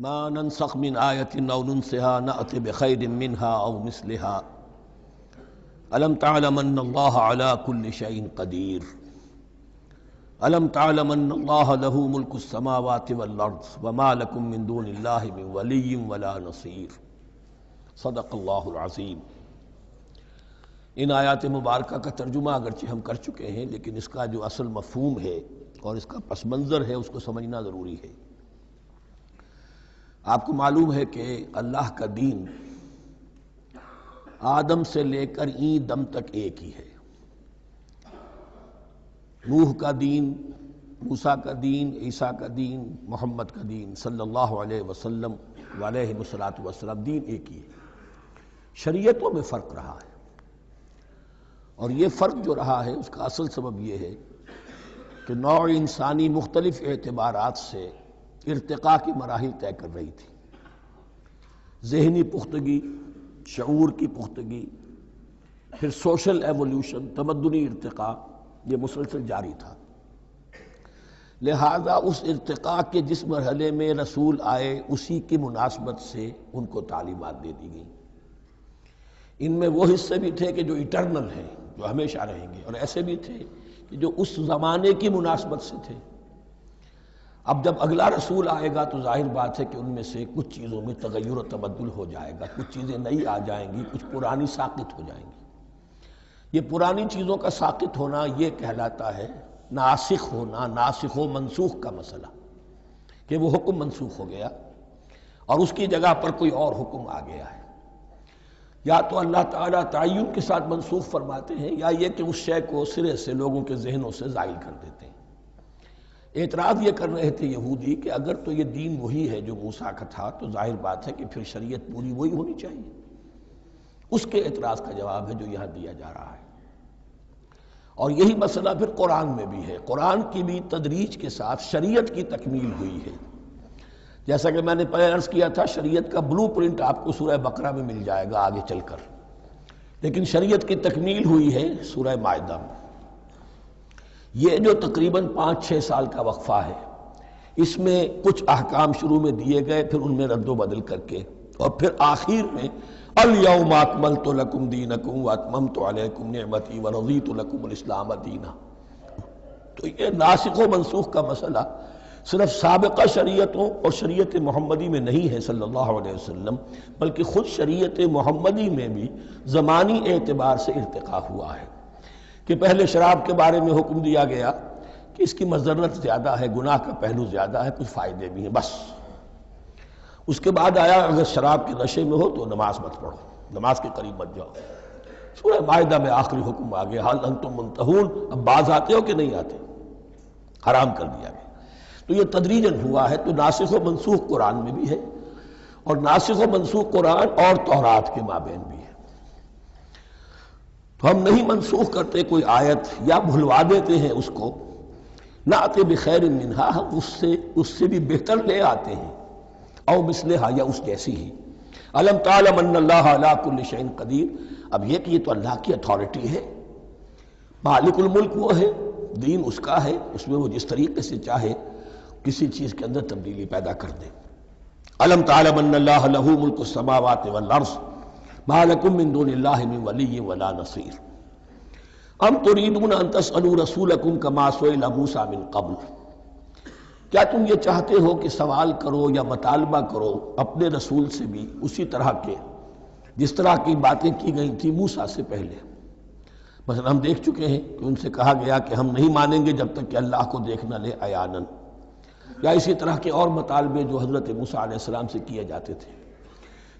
ما ننسخ من آية أو ننسها نأت بخير منها أو مثلها ألم تعلم أن الله على كل شيء قدير ألم تعلم أن الله له ملك السماوات والأرض وما لكم من دون الله من ولي ولا نصير صدق اللہ العظیم۔ ان آیات مبارکہ کا ترجمہ اگرچہ ہم کر چکے ہیں، لیکن اس کا جو اصل مفہوم ہے اور اس کا پس منظر ہے اس کو سمجھنا ضروری ہے۔ آپ کو معلوم ہے کہ اللہ کا دین آدم سے لے کر این دم تک ایک ہی ہے۔ نوح کا دین، موسیٰ کا دین، عیسیٰ کا دین، محمد کا دین صلی اللہ علیہ وسلم علیہ السلام، دین ایک ہی ہے۔ شریعتوں میں فرق رہا ہے، اور یہ فرق جو رہا ہے اس کا اصل سبب یہ ہے کہ نوع انسانی مختلف اعتبارات سے ارتقاء کی مراحل طے کر رہی تھی۔ ذہنی پختگی، شعور کی پختگی، پھر سوشل ایولیوشن، تمدنی ارتقاء، یہ مسلسل جاری تھا۔ لہذا اس ارتقاء کے جس مرحلے میں رسول آئے اسی کی مناسبت سے ان کو تعلیمات دے دی گئیں۔ ان میں وہ حصے بھی تھے کہ جو ایٹرنل ہیں، جو ہمیشہ رہیں گے، اور ایسے بھی تھے کہ جو اس زمانے کی مناسبت سے تھے۔ اب جب اگلا رسول آئے گا تو ظاہر بات ہے کہ ان میں سے کچھ چیزوں میں تغیر و تبدل ہو جائے گا، کچھ چیزیں نئی آ جائیں گی، کچھ پرانی ساقط ہو جائیں گی۔ یہ پرانی چیزوں کا ساقط ہونا یہ کہلاتا ہے ناسخ ہونا، ناسخ و منسوخ کا مسئلہ، کہ وہ حکم منسوخ ہو گیا اور اس کی جگہ پر کوئی اور حکم آ گیا ہے۔ یا تو اللہ تعالیٰ تعین کے ساتھ منسوخ فرماتے ہیں، یا یہ کہ اس شے کو سرے سے لوگوں کے ذہنوں سے زائل کر دیتے ہیں۔ اعتراض یہ کر رہے تھے یہودی کہ اگر تو یہ دین وہی ہے جو موسیٰ کا تھا تو ظاہر بات ہے کہ پھر شریعت پوری وہی ہونی چاہیے۔ اس کے اعتراض کا جواب ہے جو یہاں دیا جا رہا ہے، اور یہی مسئلہ پھر قرآن میں بھی ہے۔ قرآن کی بھی تدریج کے ساتھ شریعت کی تکمیل ہوئی ہے۔ جیسا کہ میں نے پہلے عرض کیا تھا، شریعت کا بلو پرنٹ آپ کو سورہ بقرہ میں مل جائے گا آگے چل کر، لیکن شریعت کی تکمیل ہوئی ہے سورہ مائدہ میں۔ یہ جو تقریباً 5-6 سال کا وقفہ ہے، اس میں کچھ احکام شروع میں دیے گئے، پھر ان میں رد و بدل کر کے، اور پھر آخر میں الیوم اکملت لکم دینکم واتممت علیکم نعمتی ورضیت لکم الاسلام دینا۔ تو یہ ناسخ و منسوخ کا مسئلہ صرف سابقہ شریعتوں اور شریعت محمدی میں نہیں ہے صلی اللہ علیہ وسلم، بلکہ خود شریعت محمدی میں بھی زمانی اعتبار سے ارتقاء ہوا ہے کہ پہلے شراب کے بارے میں حکم دیا گیا کہ اس کی مضرت زیادہ ہے، گناہ کا پہلو زیادہ ہے، کچھ فائدے بھی ہیں، بس۔ اس کے بعد آیا اگر شراب کے نشے میں ہو تو نماز مت پڑھو، نماز کے قریب مت جاؤ۔ سورہ مائدہ میں آخری حکم آ گیا، حل انتم منتہون، اب باز آتے ہو کہ نہیں آتے، حرام کر دیا گیا۔ تو یہ تدریجاً ہوا ہے۔ تو ناسخ و منسوخ قرآن میں بھی ہے، اور ناسخ و منسوخ قرآن اور تورات کے مابین بھی ہے۔ تو ہم نہیں منسوخ کرتے کوئی آیت یا بھلوا دیتے ہیں اس کو، نأت بخیر منہا، ہم اس سے بھی بہتر لے آتے ہیں، او مثلہا، یا اس جیسی ہی۔ الم تعلم ان اللہ علی کل شیء قدیر، اب یہ کہ یہ تو اللہ کی اتھارٹی ہے، مالک الملک وہ ہے، دین اس کا ہے، اس میں وہ جس طریقے سے چاہے کسی چیز کے اندر تبدیلی پیدا کر دے۔ الم تعلم ان اللہ لہ ملک السماوات والارض ما لکم من دون اللہ من ولی ولا نصیر ام تریدون ان تسألوا رسولکم کما سئل موسیٰ من قبل، کیا تم یہ چاہتے ہو کہ سوال کرو یا مطالبہ کرو اپنے رسول سے بھی اسی طرح کے جس طرح کی باتیں کی گئی تھی موسیٰ سے پہلے؟ مثلا ہم دیکھ چکے ہیں کہ ان سے کہا گیا کہ ہم نہیں مانیں گے جب تک کہ اللہ کو دیکھ نہ لے عیاناً، یا اسی طرح کے اور مطالبے جو حضرت موسیٰ علیہ السلام سے کیے جاتے تھے۔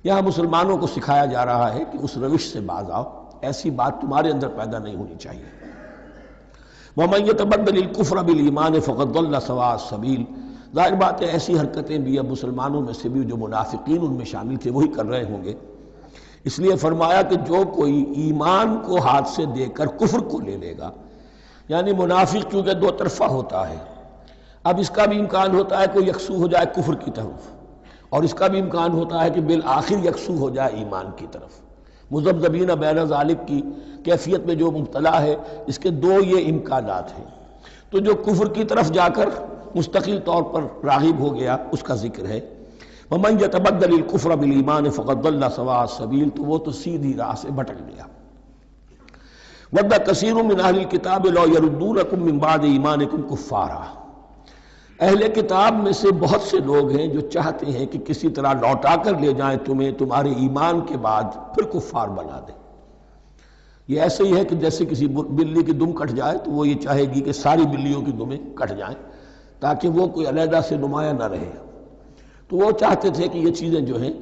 یہاں مسلمانوں کو سکھایا جا رہا ہے کہ اس روش سے باز آؤ، ایسی بات تمہارے اندر پیدا نہیں ہونی چاہیے۔ وَمَن يَتَبَدَّلِ الْكُفْرَ بِالْإِيمَانِ فَقَدْ ضَلَّ سَوَاءَ السَّبِيلِ، ظاہر بات ہے ایسی حرکتیں بھی اب مسلمانوں میں سے بھی جو منافقین ان میں شامل تھے وہی کر رہے ہوں گے۔ اس لیے فرمایا کہ جو کوئی ایمان کو ہاتھ سے دے کر کفر کو لے لے گا، یعنی منافق کیونکہ دو طرفہ ہوتا ہے، اب اس کا بھی امکان ہوتا ہے کہ یکسو ہو جائے کفر کی طرف، اور اس کا بھی امکان ہوتا ہے کہ بالآخر یکسو ہو جائے ایمان کی طرف۔ مذبذبین بین ذالک کی کیفیت میں جو مبتلا ہے، اس کے دو یہ امکانات ہیں۔ تو جو کفر کی طرف جا کر مستقل طور پر راغب ہو گیا اس کا ذکر ہے، ومن یتبدل الکفر بالایمان فقد ضل سواء السبیل، تو وہ تو سیدھی راہ سے بھٹک گیا۔ ود کثیر من اہل الکتاب لو یردونکم من بعد ایمانکم کفارا، اہل کتاب میں سے بہت سے لوگ ہیں جو چاہتے ہیں کہ کسی طرح لوٹا کر لے جائیں تمہیں تمہارے ایمان کے بعد، پھر کفار بنا دیں۔ یہ ایسے ہی ہے کہ جیسے کسی بلی کی دم کٹ جائے تو وہ یہ چاہے گی کہ ساری بلیوں کی دمیں کٹ جائیں تاکہ وہ کوئی علیحدہ سے نمایاں نہ رہے۔ تو وہ چاہتے تھے کہ یہ چیزیں جو ہیں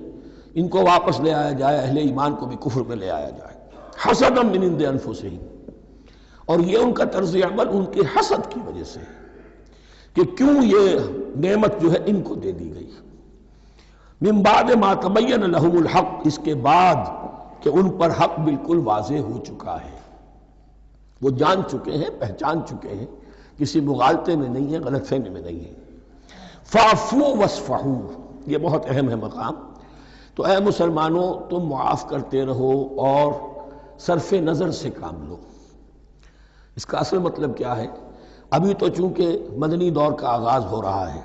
ان کو واپس لے آیا جائے، اہل ایمان کو بھی کفر میں لے آیا جائے، حسدا من عند انفسہم، اور یہ ان کا طرز عمل ان کے حسد کی وجہ سے کہ کیوں یہ نعمت جو ہے ان کو دے دی گئی۔ من بعد ما تبین لہم الحق، اس کے بعد کہ ان پر حق بالکل واضح ہو چکا ہے، وہ جان چکے ہیں، پہچان چکے ہیں، کسی مغالطے میں نہیں ہے، غلط فہمی میں نہیں ہے۔ فاعفوا واصفحوا، یہ بہت اہم ہے مقام۔ تو اے مسلمانوں تم معاف کرتے رہو اور صرف نظر سے کام لو۔ اس کا اصل مطلب کیا ہے؟ ابھی تو چونکہ مدنی دور کا آغاز ہو رہا ہے،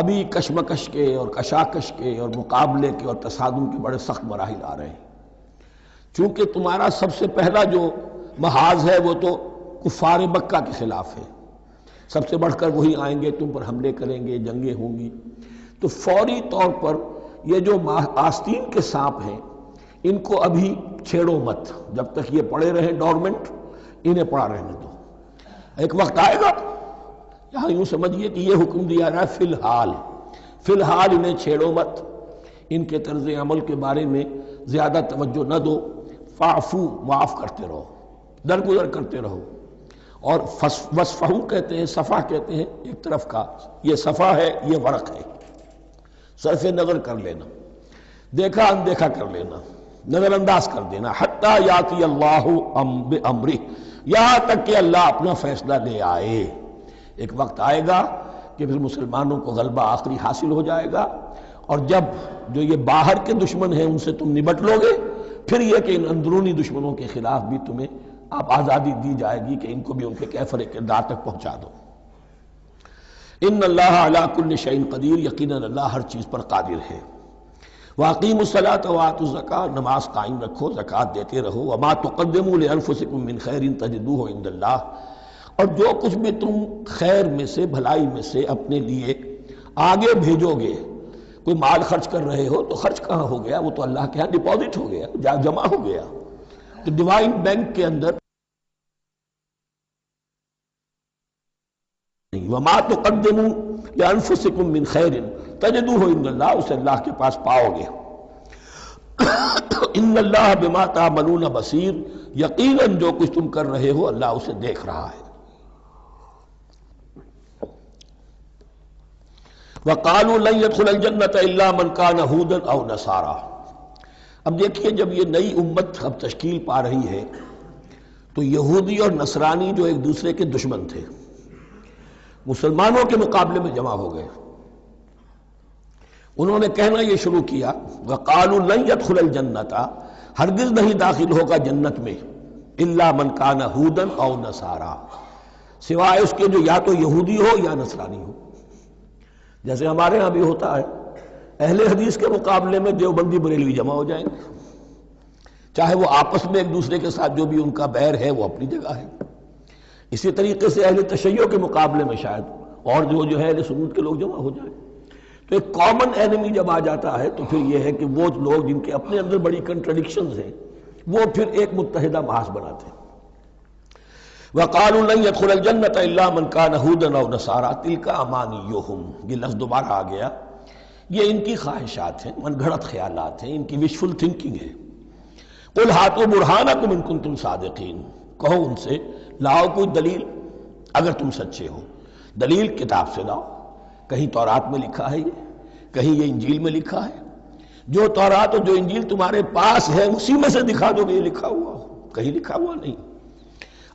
ابھی کشمکش کے اور کشاکش کے اور مقابلے کے اور تصادم کے بڑے سخت مراحل آ رہے ہیں۔ چونکہ تمہارا سب سے پہلا جو محاذ ہے وہ تو کفار مکہ کے خلاف ہے، سب سے بڑھ کر وہی آئیں گے، تم پر حملے کریں گے، جنگیں ہوں گی، تو فوری طور پر یہ جو آستین کے سانپ ہیں ان کو ابھی چھیڑو مت، جب تک یہ پڑے رہیں ڈورمنٹ، انہیں پڑا رہنے دو۔ ایک وقت آئے گا، یہاں یوں سمجھیے کہ یہ حکم دیا رہا ہے فی الحال انہیں چھیڑو مت، ان کے طرز عمل کے بارے میں زیادہ توجہ نہ دو، فاعفو، معاف کرتے رہو، درگزر کرتے رہو۔ اور وصفحو کہتے ہیں، صفح کہتے ہیں ایک طرف کا، یہ صفح ہے، یہ ورق ہے، صرف نظر کر لینا، دیکھا اندیکھا کر لینا، نظر انداز کر دینا، حتی یاتی اللہ بامرہ، یہاں تک کہ اللہ اپنا فیصلہ لے آئے۔ ایک وقت آئے گا کہ پھر مسلمانوں کو غلبہ آخری حاصل ہو جائے گا، اور جب جو یہ باہر کے دشمن ہیں ان سے تم نبٹ لو گے، پھر یہ کہ ان اندرونی دشمنوں کے خلاف بھی تمہیں اب آزادی دی جائے گی کہ ان کو بھی ان کے کیفر کردار تک پہنچا دو۔ ان اللہ علی کل شیء قدیر، یقیناً اللہ ہر چیز پر قادر ہے۔ واقیموا الصلاۃ وآتوا الزکاۃ، نماز قائم رکھو، زکوٰۃ دیتے رہو۔ وما تقدموا لانفسکم من خیر تجدوہ عند اللہ، اور جو کچھ بھی تم خیر میں سے، بھلائی میں سے اپنے لیے آگے بھیجو گے، کوئی مال خرچ کر رہے ہو تو خرچ کہاں ہو گیا؟ وہ تو اللہ کے ہاں ڈپازٹ ہو گیا، جمع ہو گیا، تو ڈیوائن بینک کے اندر۔ وما تقدموا لانفسکم من خیر تجدوہ عند اللہ، اسے اللہ کے پاس پاؤ گے۔ ان اللہ بما تعملون بصیر، یقیناً جو کچھ تم کر رہے ہو اللہ اسے دیکھ رہا ہے۔ وقالوا لن يدخل الجنة الا من كان هودا او نصارى، اب دیکھیے جب یہ نئی امت اب تشکیل پا رہی ہے تو یہودی اور نصرانی جو ایک دوسرے کے دشمن تھے مسلمانوں کے مقابلے میں جمع ہو گئے، انہوں نے کہنا یہ شروع کیا، وقالوا لن يدخل الجنة، ہرگز نہیں داخل ہوگا جنت میں، الا من كان هودا او نصارى، سوائے اس کے جو یا تو یہودی ہو یا نصرانی ہو۔ جیسے ہمارے ہاں بھی ہوتا ہے، اہل حدیث کے مقابلے میں دیوبندی بریلوی جمع ہو جائیں گے، چاہے وہ آپس میں ایک دوسرے کے ساتھ جو بھی ان کا بیر ہے وہ اپنی جگہ ہے۔ اسی طریقے سے اہل تشیع کے مقابلے میں شاید اور جو ہے اہل سنت کے لوگ جمع ہو جائیں۔ تو ایک کامن اینمی جب آ جاتا ہے تو پھر یہ ہے کہ وہ لوگ جن کے اپنے اندر بڑی کنٹرڈکشنز ہیں وہ پھر ایک متحدہ محاذ بناتے ہیں۔ وقالوا لن يدخل الجنة الا من كان هودا او نصارى تلك امانيهم، یہ لفظ دوبارہ آ گیا، یہ ان کی خواہشات ہیں، من گھڑت خیالات ہیں، ان کی وشفل تھنکنگ ہے۔ قل هاتوا برهانكم ان كنتم صادقين، کہو ان سے لاؤ کوئی دلیل اگر تم سچے ہو، دلیل کتاب سے لاؤ، کہیں تورات میں لکھا ہے یہ، کہیں یہ انجیل میں لکھا ہے، جو تورات اور جو انجیل تمہارے پاس ہے اسی میں سے دکھا دو کہ یہ لکھا ہوا ہو، کہیں لکھا ہوا نہیں۔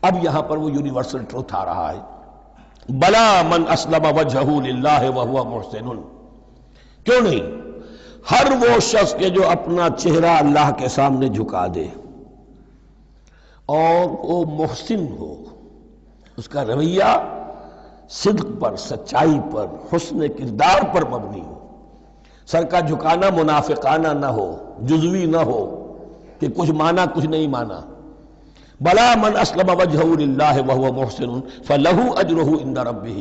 اب یہاں پر وہ یونیورسل ٹروتھ آ رہا ہے، بلا من اسلم وجہہ للہ وہو محسن، کیوں نہیں، ہر وہ شخص کے جو اپنا چہرہ اللہ کے سامنے جھکا دے اور وہ محسن ہو، اس کا رویہ صدق پر، سچائی پر، حسن کردار پر مبنی ہو، سر کا جھکانا منافقانہ نہ ہو، جزوی نہ ہو کہ کچھ مانا کچھ نہیں مانا. بلا من اسلم وجہہ للہ وہو محسن فلہ اجرہ عند ربہ،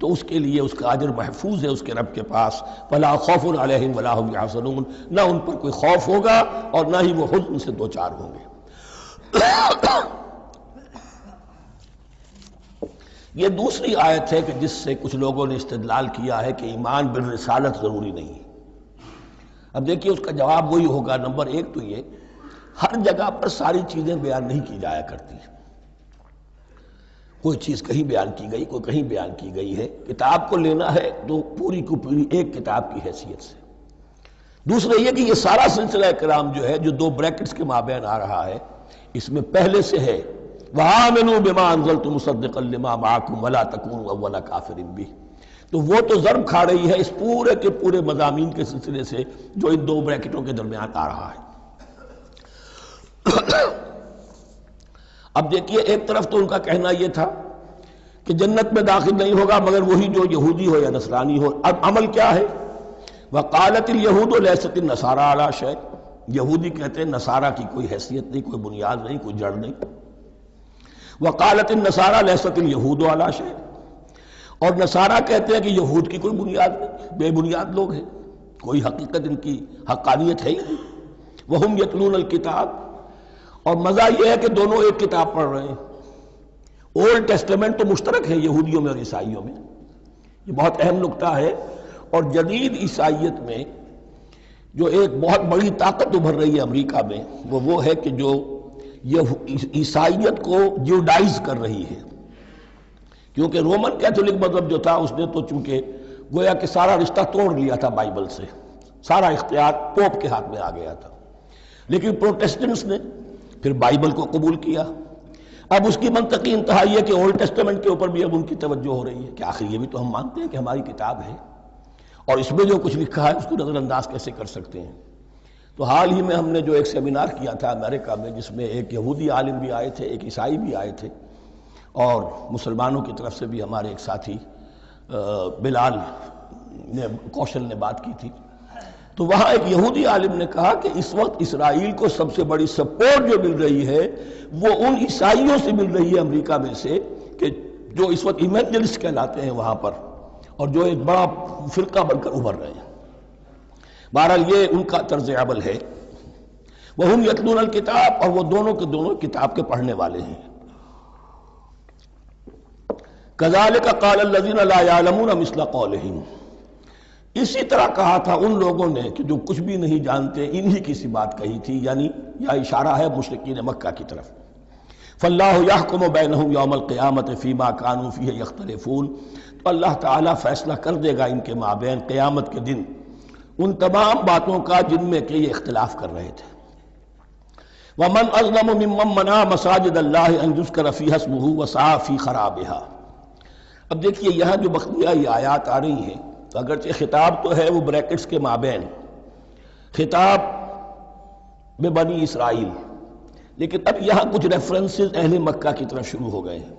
تو اس کے لیے اس کا اجر محفوظ ہے اس کے رب کے پاس. فلا خوف علیہم ولا هم یحزنون، نہ ان پر کوئی خوف ہوگا اور نہ ہی وہ حزن سے دوچار ہوں گے. یہ دوسری آیت ہے کہ جس سے کچھ لوگوں نے استدلال کیا ہے کہ ایمان بالرسالت ضروری نہیں ہے. اب دیکھیے اس کا جواب وہی ہوگا. نمبر ایک تو یہ، ہر جگہ پر ساری چیزیں بیان نہیں کی جایا کرتی. کوئی چیز کہیں بیان کی گئی، کوئی کہیں بیان کی گئی ہے. کتاب کو لینا ہے تو پوری کو پوری ایک کتاب کی حیثیت سے. دوسرا یہ کہ یہ سارا سلسلہ کرام جو ہے، جو دو بریکٹس کے مابین آ رہا ہے، اس میں پہلے سے ہے وَآمِنُوا بِمَا أَنزَلْتُ مُصَدِّقًا لِمَا مَعَكُمْ وَلَا تَكُونُوا أَوَّلَ كَافِرٍ بِهِ. تو وہ تو ضرب کھا رہی ہے اس پورے کے پورے مضامین کے سلسلے سے جو ان دو بریکٹوں کے درمیان آ رہا ہے. اب دیکھیے، ایک طرف تو ان کا کہنا یہ تھا کہ جنت میں داخل نہیں ہوگا مگر وہی جو یہودی ہو یا نصرانی ہو. اب عمل کیا ہے؟ وَقَالَتِ الْيَهُودُ لَيْسَتِ النَّصَارَىٰ عَلَىٰ شَيْءٍ، یہودی کہتے ہیں نصارہ کی کوئی حیثیت نہیں، کوئی بنیاد نہیں، کوئی جڑ نہیں. وقالت النصارى ليست اليهود على شيء، اور نصارہ کہتے ہیں کہ یہود کی کوئی بنیاد نہیں، بے بنیاد لوگ ہیں، کوئی حقیقت ان کی حقانیت ہے ہی نہیں. وهم يتلون الكتاب، اور مزہ یہ ہے کہ دونوں ایک کتاب پڑھ رہے ہیں. اولڈ ٹیسٹمنٹ تو مشترک ہے یہودیوں میں اور عیسائیوں میں، یہ بہت اہم نکتہ ہے. اور جدید عیسائیت میں جو ایک بہت بڑی طاقت ابھر رہی ہے امریکہ میں، وہ ہے کہ جو یہ عیسائیت کو جیوڈائز کر رہی ہے. کیونکہ رومن کیتھولک مذہب جو تھا اس نے تو چونکہ گویا کہ سارا رشتہ توڑ لیا تھا بائبل سے، سارا اختیار پوپ کے ہاتھ میں آ گیا تھا. لیکن پروٹیسٹنٹس نے پھر بائبل کو قبول کیا. اب اس کی منطقی انتہا یہ کہ اولڈ ٹیسٹمنٹ کے اوپر بھی اب ان کی توجہ ہو رہی ہے کہ آخر یہ بھی تو ہم مانتے ہیں کہ ہماری کتاب ہے، اور اس میں جو کچھ لکھا ہے اس کو نظر انداز کیسے کر سکتے ہیں. تو حال ہی میں ہم نے جو ایک سیمینار کیا تھا امریکہ میں، جس میں ایک یہودی عالم بھی آئے تھے، ایک عیسائی بھی آئے تھے، اور مسلمانوں کی طرف سے بھی ہمارے ایک ساتھی بلال کوشل نے بات کی تھی. تو وہاں ایک یہودی عالم نے کہا کہ اس وقت اسرائیل کو سب سے بڑی سپورٹ جو مل رہی ہے وہ ان عیسائیوں سے مل رہی ہے امریکہ میں سے، کہ جو اس وقت ایونجلسٹ کہلاتے ہیں وہاں پر، اور جو ایک بڑا فرقہ بن کر ابھر رہے ہیں. بہرحال یہ ان کا طرز عمل ہے. وَهُمْ يَتْلُونَ الْكِتَابَ، اور وہ دونوں کے دونوں کتاب کے پڑھنے والے ہیں. كَذَلِكَ قَالَ الَّذِينَ لَا يَعْلَمُونَ مِثْلَ قَوْلِهِمْ، اسی طرح کہا تھا ان لوگوں نے کہ جو کچھ بھی نہیں جانتے انہی کی سی بات کہی تھی، یعنی یہ اشارہ ہے مشرکین مکہ کی طرف. فَاللَّهُ يَحْكُمُ بَيْنَهُمْ يَوْمَ الْقِيَامَةِ فِيمَا كَانُوا فِيهِ يَخْتَلِفُونَ، تو اللہ تعالیٰ فیصلہ کر دے گا ان کے مابین قیامت کے دن ان تمام باتوں کا جن میں کہ یہ اختلاف کر رہے تھے. وَمَنْ أَظْلَمُ مِمَّنْ مَنَعَ مَسَاجِدَ اللَّهِ أَنْ يُذْكَرَ فِيهَا اسْمُهُ وَسَعَىٰ فِي خَرَابِهَا. اب دیکھیے یہاں جو بقیہ یہ آیات آ رہی ہیں، تو اگرچہ خطاب تو ہے وہ بریکٹس کے مابین، خطاب بنی اسرائیل، لیکن اب یہاں کچھ ریفرنسز اہل مکہ کی طرف شروع ہو گئے ہیں،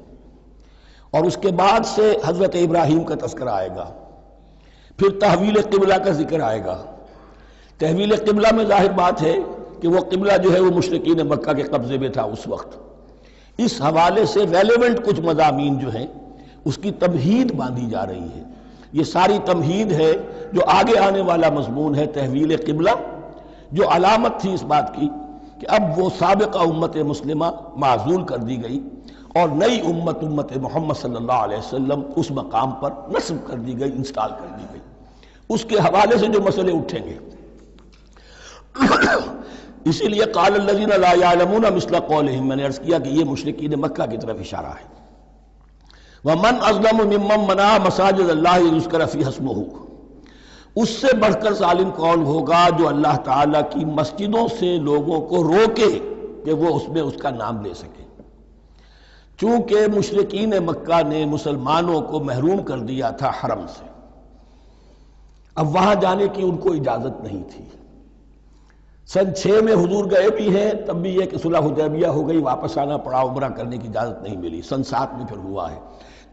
اور اس کے بعد سے حضرت ابراہیم کا تذکرہ آئے گا، پھر تحویل قبلہ کا ذکر آئے گا. تحویل قبلہ میں ظاہر بات ہے کہ وہ قبلہ جو ہے وہ مشرکین مکہ کے قبضے میں تھا اس وقت. اس حوالے سے ریلیونٹ کچھ مضامین جو ہیں اس کی تمہید باندھی جا رہی ہے. یہ ساری تمہید ہے جو آگے آنے والا مضمون ہے تحویل قبلہ، جو علامت تھی اس بات کی کہ اب وہ سابقہ امت مسلمہ معزول کر دی گئی اور نئی امت محمد صلی اللہ علیہ وسلم اس مقام پر نصب کر دی گئی، انسٹال کر دی گئی. اس کے حوالے سے جو مسئلے اٹھیں گے اسی لیے قال الذین لا یعلمون مثل قولہم، میں نے عرض کیا کہ یہ مشرکین مکہ کی طرف اشارہ ہے. وَمَنْ أَظْلَمُ مِمَّنْ مَنَعَ مَسَاجِدَ اللَّهِ يُذْكَرَ فِيهَا اسْمُهُ، اس سے بڑھ کر ظالم کون ہوگا جو اللہ تعالیٰ کی مسجدوں سے لوگوں کو روکے کہ وہ اس میں اس کا نام لے سکے. چونکہ مشرکین مکہ نے مسلمانوں کو محروم کر دیا تھا حرم سے، اب وہاں جانے کی ان کو اجازت نہیں تھی. سن 6 میں حضور گئے بھی ہیں، تب بھی یہ کہ صلح حدیبیہ ہو گئی، واپس آنا پڑا، عمرہ کرنے کی اجازت نہیں ملی. سن 7 میں پھر ہوا ہے.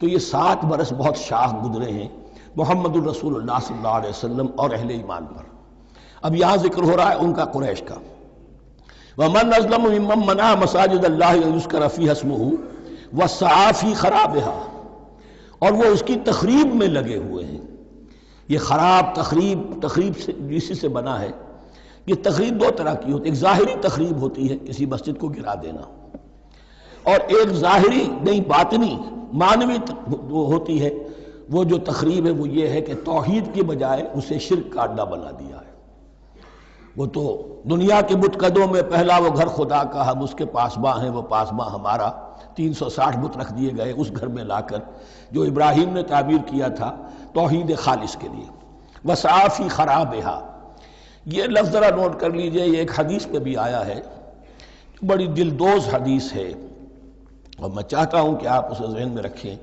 تو یہ 7 برس بہت شاہ گزرے ہیں محمد الرسول اللہ صلی اللہ علیہ وسلم اور اہل ایمان پر. اب یہاں ذکر ہو رہا ہے ان کا، قریش کا۔ وَمَنْ أَظْلَمُ مِمَّنْ مَنَعَ مَسَاجِدَ اللَّهِ أَنْ يُذْكَرَ فِيهَا اسْمُهُ وَسَعَىٰ فِي خَرَابِهَا، اور وہ اس کی تخریب میں لگے ہوئے ہیں۔ یہ خراب تخریب سے اسی سے بنا ہے۔ یہ تخریب دو طرح کی ہوتی ہے، ایک ظاہری تخریب ہوتی ہے کسی مسجد کو گرا دینا، اور ایک ظاہری نہیں باطنی معنوی ہوتی ہے۔ وہ جو تخریب ہے وہ یہ ہے کہ توحید کی بجائے اسے شرک کا اڈا بنا دیا ہے۔ وہ تو دنیا کے بتکدوں میں پہلا وہ گھر خدا کا، ہم اس کے پاسباں ہیں، وہ پاسباں ہمارا، 360 بت رکھ دیے گئے اس گھر میں لا کر، جو ابراہیم نے تعبیر کیا تھا توحید خالص کے لیے۔ وَسَعَىٰ فِي خَرَابِهَا، یہ لفظ ذرا نوٹ کر لیجئے، یہ ایک حدیث میں بھی آیا ہے، بڑی دلدوز حدیث ہے، اور میں چاہتا ہوں کہ آپ اسے ذہن میں رکھیں۔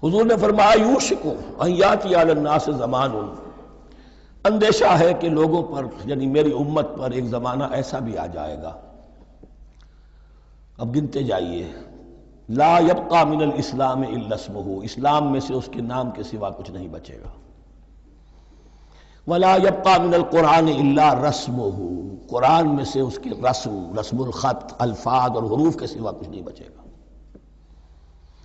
حضور نے فرمایا یوشک ان یاتی علی الناس زمان، اندیشہ ہے کہ لوگوں پر یعنی میری امت پر ایک زمانہ ایسا بھی آ جائے گا، اب گنتے جائیے، لا یبقى من الاسلام الا اسمہ، اسلام میں سے اس کے نام کے سوا کچھ نہیں بچے گا، ولا یبقى من القرآن الا رسمہ، قرآن میں سے اس کے رسم الخط، الفاظ اور حروف کے سوا کچھ نہیں بچے گا۔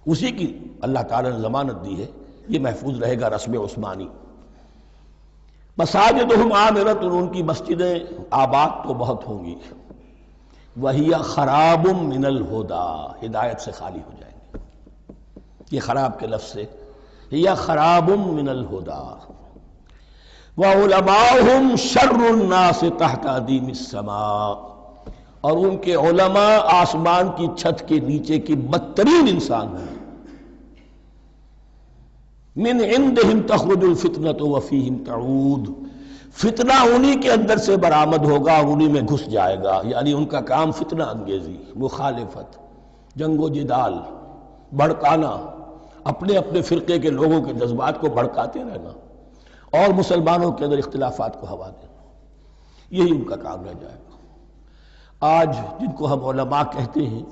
اسی کی اللہ تعالیٰ نے ضمانت دی ہے، یہ محفوظ رہے گا رسم عثمانی۔ مساجدہم عامرۃ، ان کی مسجدیں آباد تو بہت ہوں گی، وہی خراب من الہدی، ہدایت سے خالی ہو جائیں گے۔ یہ خراب کے لفظ سے ہی خراب من الہدی، وعلماؤہم شر الناس تحت ادیم السماء، اور ان کے علماء آسمان کی چھت کے نیچے کی بدترین انسان ہیں۔ من عندہم تخرج الفتنۃ وفیہم تعود، فتنہ انہی کے اندر سے برآمد ہوگا، انہی میں گھس جائے گا، یعنی ان کا کام فتنہ انگیزی، مخالفت، جنگ و جدال، بھڑکانا، اپنے اپنے فرقے کے لوگوں کے جذبات کو بھڑکاتے رہنا اور مسلمانوں کے اندر اختلافات کو ہوا دینا، یہی ان کا کام رہ جائے گا۔ آج جن کو ہم علماء کہتے ہیں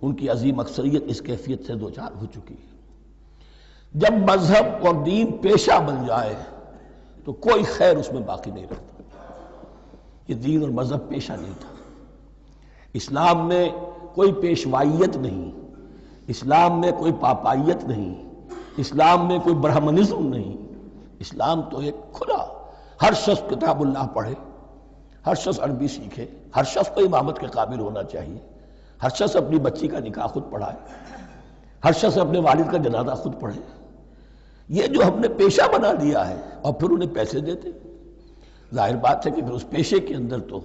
ان کی عظیم اکثریت اس کیفیت سے دوچار ہو چکی ہے۔ جب مذہب اور دین پیشہ بن جائے تو کوئی خیر اس میں باقی نہیں رہتا۔ یہ دین اور مذہب پیشہ نہیں تھا، اسلام میں کوئی پیشوائیت نہیں، اسلام میں کوئی پاپائیت نہیں، اسلام میں کوئی برہمنزم نہیں، اسلام تو ایک کھلا، ہر شخص کتاب اللہ پڑھے، ہر شخص عربی سیکھے، ہر شخص کو امامت کے قابل ہونا چاہیے، ہر شخص اپنی بچی کا نکاح خود پڑھائے، ہر شخص اپنے والد کا جنازہ خود پڑھے۔ یہ جو ہم نے پیشہ بنا دیا ہے اور پھر انہیں پیسے دیتے، ظاہر بات ہے کہ پھر اس پیشے کے اندر تو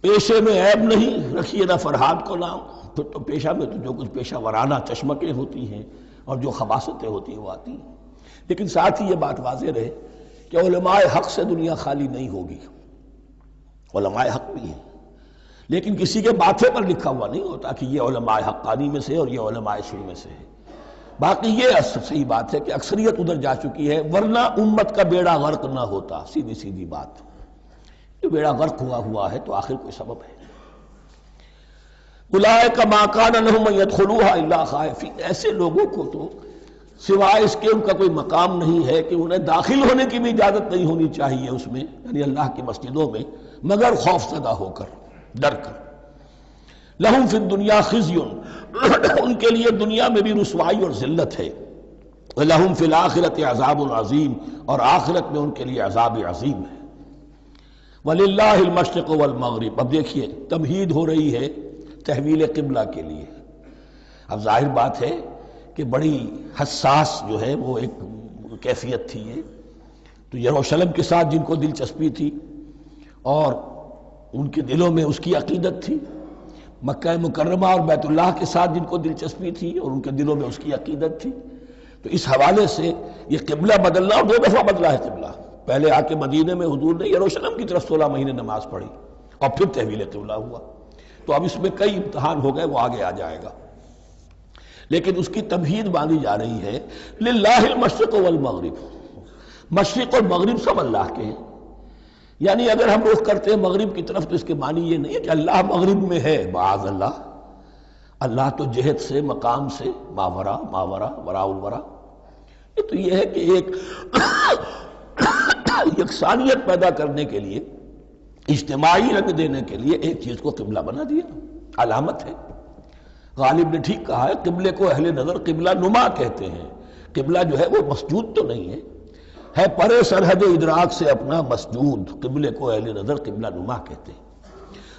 پیشے میں عیب نہیں، رکھیے نہ فرہاد کو نام، پھر تو پیشہ میں تو جو کچھ پیشہ ورانہ چشمکیں ہوتی ہیں اور جو خباثتیں ہوتی ہیں وہ آتی ہیں۔ لیکن ساتھ ہی یہ بات واضح رہے کہ علماء حق سے دنیا خالی نہیں ہوگی، علماء حق بھی ہیں، لیکن کسی کے ماتھے پر لکھا ہوا نہیں ہوتا کہ یہ علماء حقانی میں سے اور یہ علماء سو میں سے ہے۔ باقی یہ صحیح بات ہے کہ اکثریت ادھر جا چکی ہے، ورنہ امت کا بیڑا غرق نہ ہوتا، سیدھی سیدھی بات۔ یہ بیڑا غرق ہوا ہے تو آخر کوئی سبب ہے۔ اولئک ما کان لہم ان یدخلوها الا خائفین، ایسے لوگوں کو تو سوائے اس کے ان کا کوئی مقام نہیں ہے کہ انہیں داخل ہونے کی بھی اجازت نہیں ہونی چاہیے اس میں، یعنی اللہ کی مسجدوں میں، مگر خوف زدہ ہو کر، ڈر کر۔ لہم فی الدنیا خزی، ان کے لیے دنیا میں بھی رسوائی اور ذلت ہے، لہم فی الآخرۃ عذاب عظیم، اور آخرت میں ان کے لیے عذاب عظیم ہے۔ وللہ المشرق والمغرب، اب دیکھیے تمہید ہو رہی ہے تحویل قبلہ کے لیے۔ اب ظاہر بات ہے کہ بڑی حساس جو ہے وہ ایک کیفیت تھی یہ، تو یروشلم کے ساتھ جن کو دلچسپی تھی اور ان کے دلوں میں اس کی عقیدت تھی، مکہ مکرمہ اور بیت اللہ کے ساتھ جن کو دلچسپی تھی اور ان کے دلوں میں اس کی عقیدت تھی، تو اس حوالے سے یہ قبلہ بدلنا، اور 2 دفعہ بدلا ہے قبلہ۔ پہلے آ کے مدینے میں حضور نے یروشلم کی طرف 16 مہینے نماز پڑھی اور پھر تحویل قبلہ ہوا، تو اب اس میں کئی امتحان ہو گئے، وہ آگے آ جائے گا، لیکن اس کی تمہید باندھی جا رہی ہے۔ للہ المشرق والمغرب، مشرق اور مغرب سب اللہ کے ہیں، یعنی اگر ہم رخ کرتے ہیں مغرب کی طرف تو اس کے معنی یہ نہیں ہے کہ اللہ مغرب میں ہے، معاذ اللہ، اللہ تو جہت سے، مقام سے ماورا، وراء الورا۔ یہ تو یہ ہے کہ ایک یکسانیت پیدا کرنے کے لیے، اجتماعی رنگ دینے کے لیے ایک چیز کو قبلہ بنا دیا، علامت ہے۔ غالب نے ٹھیک کہا ہے، قبلے کو اہل نظر قبلہ نما کہتے ہیں۔ قبلہ جو ہے وہ مسجود تو نہیں ہے پرے سرحد ادراک سے اپنا مسجود، قبلے کو اہل نظر قبلہ نما کہتے ہیں۔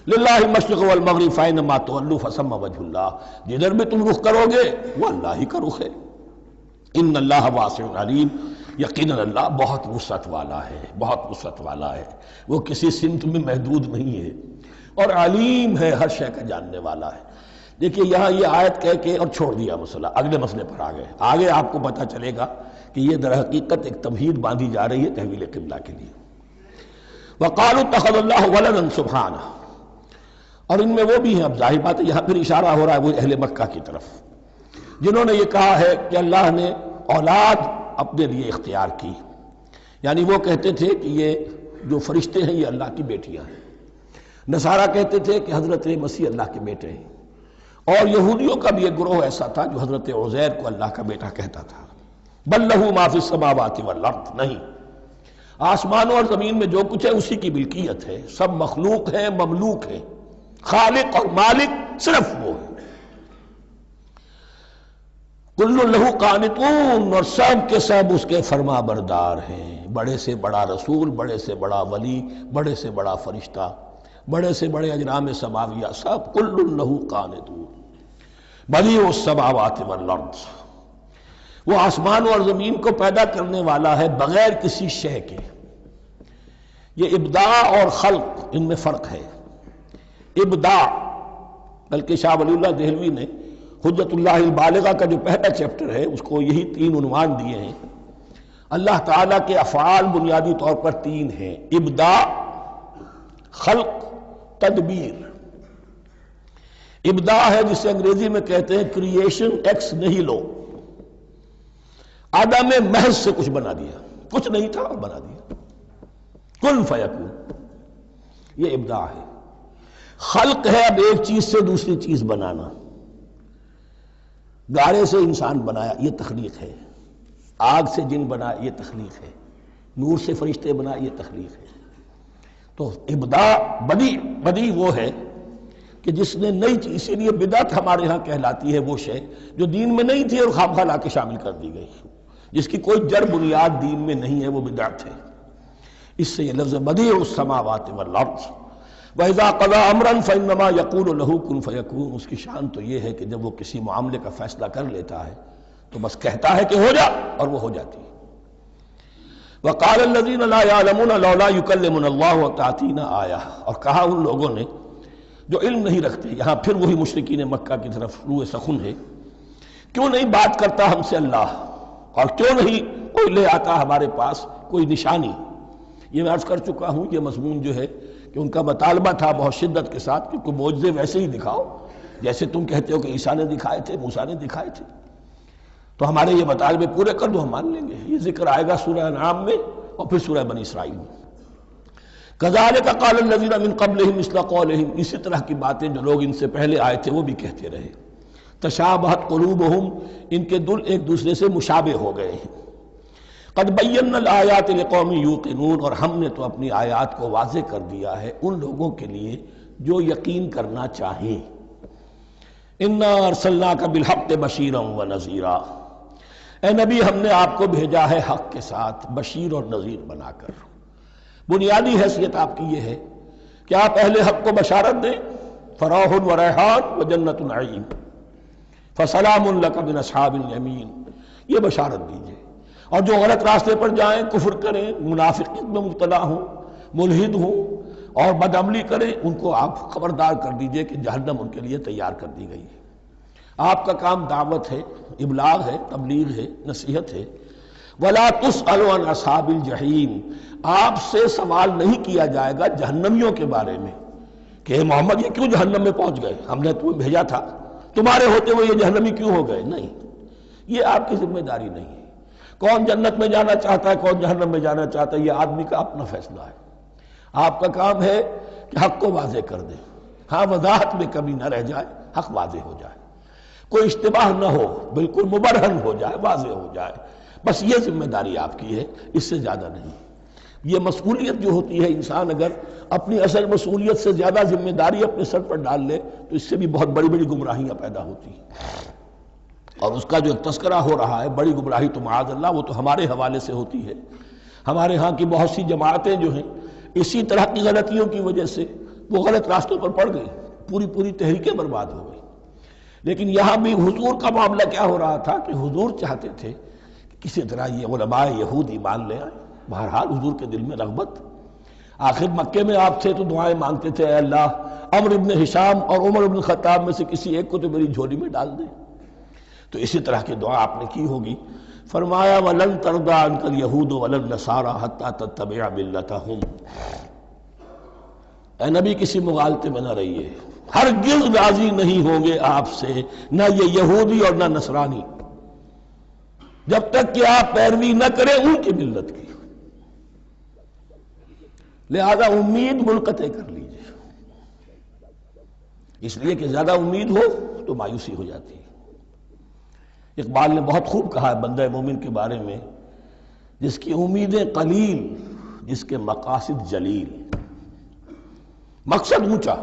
للہ المشرق والمغرب فینما تولوا فثم وجہ اللہ، جدھر بھی تم رخ کرو گے وہ اللہ ہی کا رخ ہے۔ ان اللہ واسع علیم، یقیناً اللہ بہت وسعت والا ہے، بہت وسعت والا ہے، وہ کسی سمت میں محدود نہیں ہے، اور علیم ہے، ہر شے کا جاننے والا ہے۔ دیکھیے یہاں یہ آیت کہہ کے اور چھوڑ دیا مسئلہ، اگلے مسئلے پر آ گئے۔ آگے آپ کو پتہ چلے گا کہ یہ در حقیقت ایک تمہید باندھی جا رہی ہے تحویل قبلہ کے لیے۔ وقالوا اتخذ اللہ ولدا سبحانہ، اور ان میں وہ بھی ہیں، اب ظاہر بات ہے یہاں پھر اشارہ ہو رہا ہے وہ اہل مکہ کی طرف، جنہوں نے یہ کہا ہے کہ اللہ نے اولاد اپنے لیے اختیار کی، یعنی وہ کہتے تھے کہ یہ جو فرشتے ہیں یہ اللہ کی بیٹیاں ہیں، نصارہ کہتے تھے کہ حضرت مسیح اللہ کے بیٹے ہیں، اور یہودیوں کا بھی ایک گروہ ایسا تھا جو حضرت عزیر کو اللہ کا بیٹا کہتا تھا۔ بل لہ ما فی السماوات والارض، نہیں، آسمانوں اور زمین میں جو کچھ ہے اسی کی ملکیت ہے، سب مخلوق ہیں، مملوک ہیں، خالق اور مالک صرف وہ ہے۔ کل لہ قانتون، اور سب کے سب اس کے فرما بردار ہیں، بڑے سے بڑا رسول، بڑے سے بڑا ولی، بڑے سے بڑا فرشتہ، بڑے سے بڑے اجرام سماویہ، سب کل لہ قانتون، بدیع السماوات والارض، وہ آسمان اور زمین کو پیدا کرنے والا ہے بغیر کسی شے کے۔ یہ ابداع اور خلق، ان میں فرق ہے۔ ابداع، بلکہ شاہ ولی اللہ دہلوی نے حجت اللہ البالغہ کا جو پہلا چیپٹر ہے اس کو یہی 3 عنوان دیے ہیں۔ اللہ تعالیٰ کے افعال بنیادی طور پر 3 ہیں، ابداع، خلق، تدبیر۔ ابداع ہے جسے انگریزی میں کہتے ہیں کریشن ایکس نہیلو، عدم محض سے کچھ بنا دیا، کچھ نہیں تھا اور بنا دیا، کن فیکون، یہ ابداع ہے۔ خلق ہے اب ایک چیز سے دوسری چیز بنانا، گارے سے انسان بنایا، یہ تخلیق ہے، آگ سے جن بنا، یہ تخلیق ہے، نور سے فرشتے بنا، یہ تخلیق ہے۔ تو ابداع، بدیع وہ ہے کہ جس نے نئی چیز، اسی لیے بدعت ہمارے ہاں کہلاتی ہے وہ شے جو دین میں نہیں تھی اور خواہ لا کے شامل کر دی گئی، جس کی کوئی جڑ بنیاد دین میں نہیں ہے، وہ بدعت ہے۔ اس سے یہ لفظ بدیع السماوات والارض، وَإِذَا قَضَىٰ أَمْرًا فَإِنَّمَا يَقُولُ لَهُ كُن فَيَكُونُ، اس کی شان تو یہ ہے کہ جب وہ کسی معاملے کا فیصلہ کر لیتا ہے تو بس کہتا ہے کہ ہو جا، اور وہ ہو جاتی ہے۔ وَقَالَ الَّذِينَ لَا يَعْلَمُونَ لَوْلَا يُكَلِّمُنَا اللَّهُ وَتَأْتِينَا آیَةٌ، اور کہا ان لوگوں نے جو علم نہیں رکھتے، یہاں پھر وہی مشرکین مکہ کی طرف روح سخن ہے، کیوں نہیں بات کرتا ہم سے اللہ، اور کیوں نہیں کوئی لے آتا ہمارے پاس کوئی نشانی۔ یہ میں عرض کر چکا ہوں، یہ مضمون جو ہے کہ ان کا مطالبہ تھا بہت شدت کے ساتھ کہ کوئی معجزے ویسے ہی دکھاؤ جیسے تم کہتے ہو کہ عیسیٰ نے دکھائے تھے، موسیٰ نے دکھائے تھے، تو ہمارے یہ مطالبے پورے کر دو، ہم مان لیں گے۔ یہ ذکر آئے گا سورہ انعام میں اور پھر سورہ بنی اسرائیل میں۔ كَذَلِكَ قَالَ الَّذِينَ مِن قَبْلِهِمْ مِثْلَ قَوْلِهِمْ، اسی طرح کی باتیں جو لوگ ان سے پہلے آئے تھے وہ بھی کہتے رہے۔ تشابہت قلوبہم، ان کے دل ایک دوسرے سے مشابہ ہو گئے ہیں۔ قد بینا الآیات لقوم یوقنون، اور ہم نے تو اپنی آیات کو واضح کر دیا ہے ان لوگوں کے لیے جو یقین کرنا چاہیں۔ انا ارسلناک بالحق بشیرا ونذیرا، اے نبی ہم نے آپ کو بھیجا ہے حق کے ساتھ بشیر اور نذیر بنا کر۔ بنیادی حیثیت آپ کی یہ ہے کہ آپ اہل حق کو بشارت دیں، فراح و ریحان و جنت نعیم، فسلام لک من اصحاب الیمین، یہ بشارت دیجئے۔ اور جو غلط راستے پر جائیں، کفر کریں، منافقت میں مبتلا ہوں، ملحد ہوں اور بدعملی کریں، ان کو آپ خبردار کر دیجئے کہ جہنم ان کے لیے تیار کر دی گئی ہے۔ آپ کا کام دعوت ہے، ابلاغ ہے، تبلیغ ہے، نصیحت ہے۔ وَلَا تُسْأَلُ عَنْ أَصْحَابِ الْجَحِيمِ، آپ سے سوال نہیں کیا جائے گا جہنمیوں کے بارے میں کہ اے محمد یہ کیوں جہنم میں پہنچ گئے، ہم نے تمہیں بھیجا تھا، تمہارے ہوتے ہوئے یہ جہنمی کیوں ہو گئے؟ نہیں، یہ آپ کی ذمہ داری نہیں ہے۔ کون جنت میں جانا چاہتا ہے، کون جہنم میں جانا چاہتا ہے، یہ آدمی کا اپنا فیصلہ ہے۔ آپ کا کام ہے کہ حق کو واضح کر دیں، ہاں وضاحت میں کمی نہ رہ جائے، حق واضح ہو جائے، کوئی اشتباہ نہ ہو، بالکل مبرہن ہو جائے، واضح ہو جائے، بس یہ ذمہ داری آپ کی ہے، اس سے زیادہ نہیں۔ یہ مسئولیت جو ہوتی ہے، انسان اگر اپنی اصل مسئولیت سے زیادہ ذمہ داری اپنے سر پر ڈال لے تو اس سے بھی بہت بڑی بڑی گمراہیاں پیدا ہوتی ہیں، اور اس کا جو ایک تذکرہ ہو رہا ہے بڑی گمراہی تو معاذ اللہ وہ تو ہمارے حوالے سے ہوتی ہے۔ ہمارے ہاں کی بہت سی جماعتیں جو ہیں اسی طرح کی غلطیوں کی وجہ سے وہ غلط راستوں پر پڑ گئی، پوری تحریکیں برباد ہو گئی۔ لیکن یہاں بھی حضور کا معاملہ کیا ہو رہا تھا کہ حضور چاہتے تھے کہ کسی طرح یہ علماء یہود ایمان لے آئیں۔ بہرحال حضور کے دل میں رغبت، آخر مکے میں آپ تھے تو دعائیں مانگتے تھے، اے اللہ عمرو ابن ہشام اور عمر ابن الخطاب میں سے کسی ایک کو تو میری جھولی میں ڈال دے۔ تو اسی طرح کی دعا آپ نے کی ہوگی۔ فرمایا وَلَن تَرْضَىٰ عَنْكَ الْيَهُودُ وَلَا النَّصَارَىٰ حَتَّىٰ تَتَّبِعَ مِلَّتَهُمْ۔ اے نبی کسی مغالطے میں نہ رہیے، ہرگز راضی نہیں ہوں گے آپ سے نہ یہ یہودی اور نہ نصرانی جب تک کہ آپ پیروی نہ کریں ان کی ملت کی۔ لہذا امید منقطع کر لیجیے، اس لیے کہ زیادہ امید ہو تو مایوسی ہو جاتی ہے۔ اقبال نے بہت خوب کہا ہے بندہ مومن کے بارے میں، جس کی امیدیں قلیل جس کے مقاصد جلیل۔ مقصد اونچا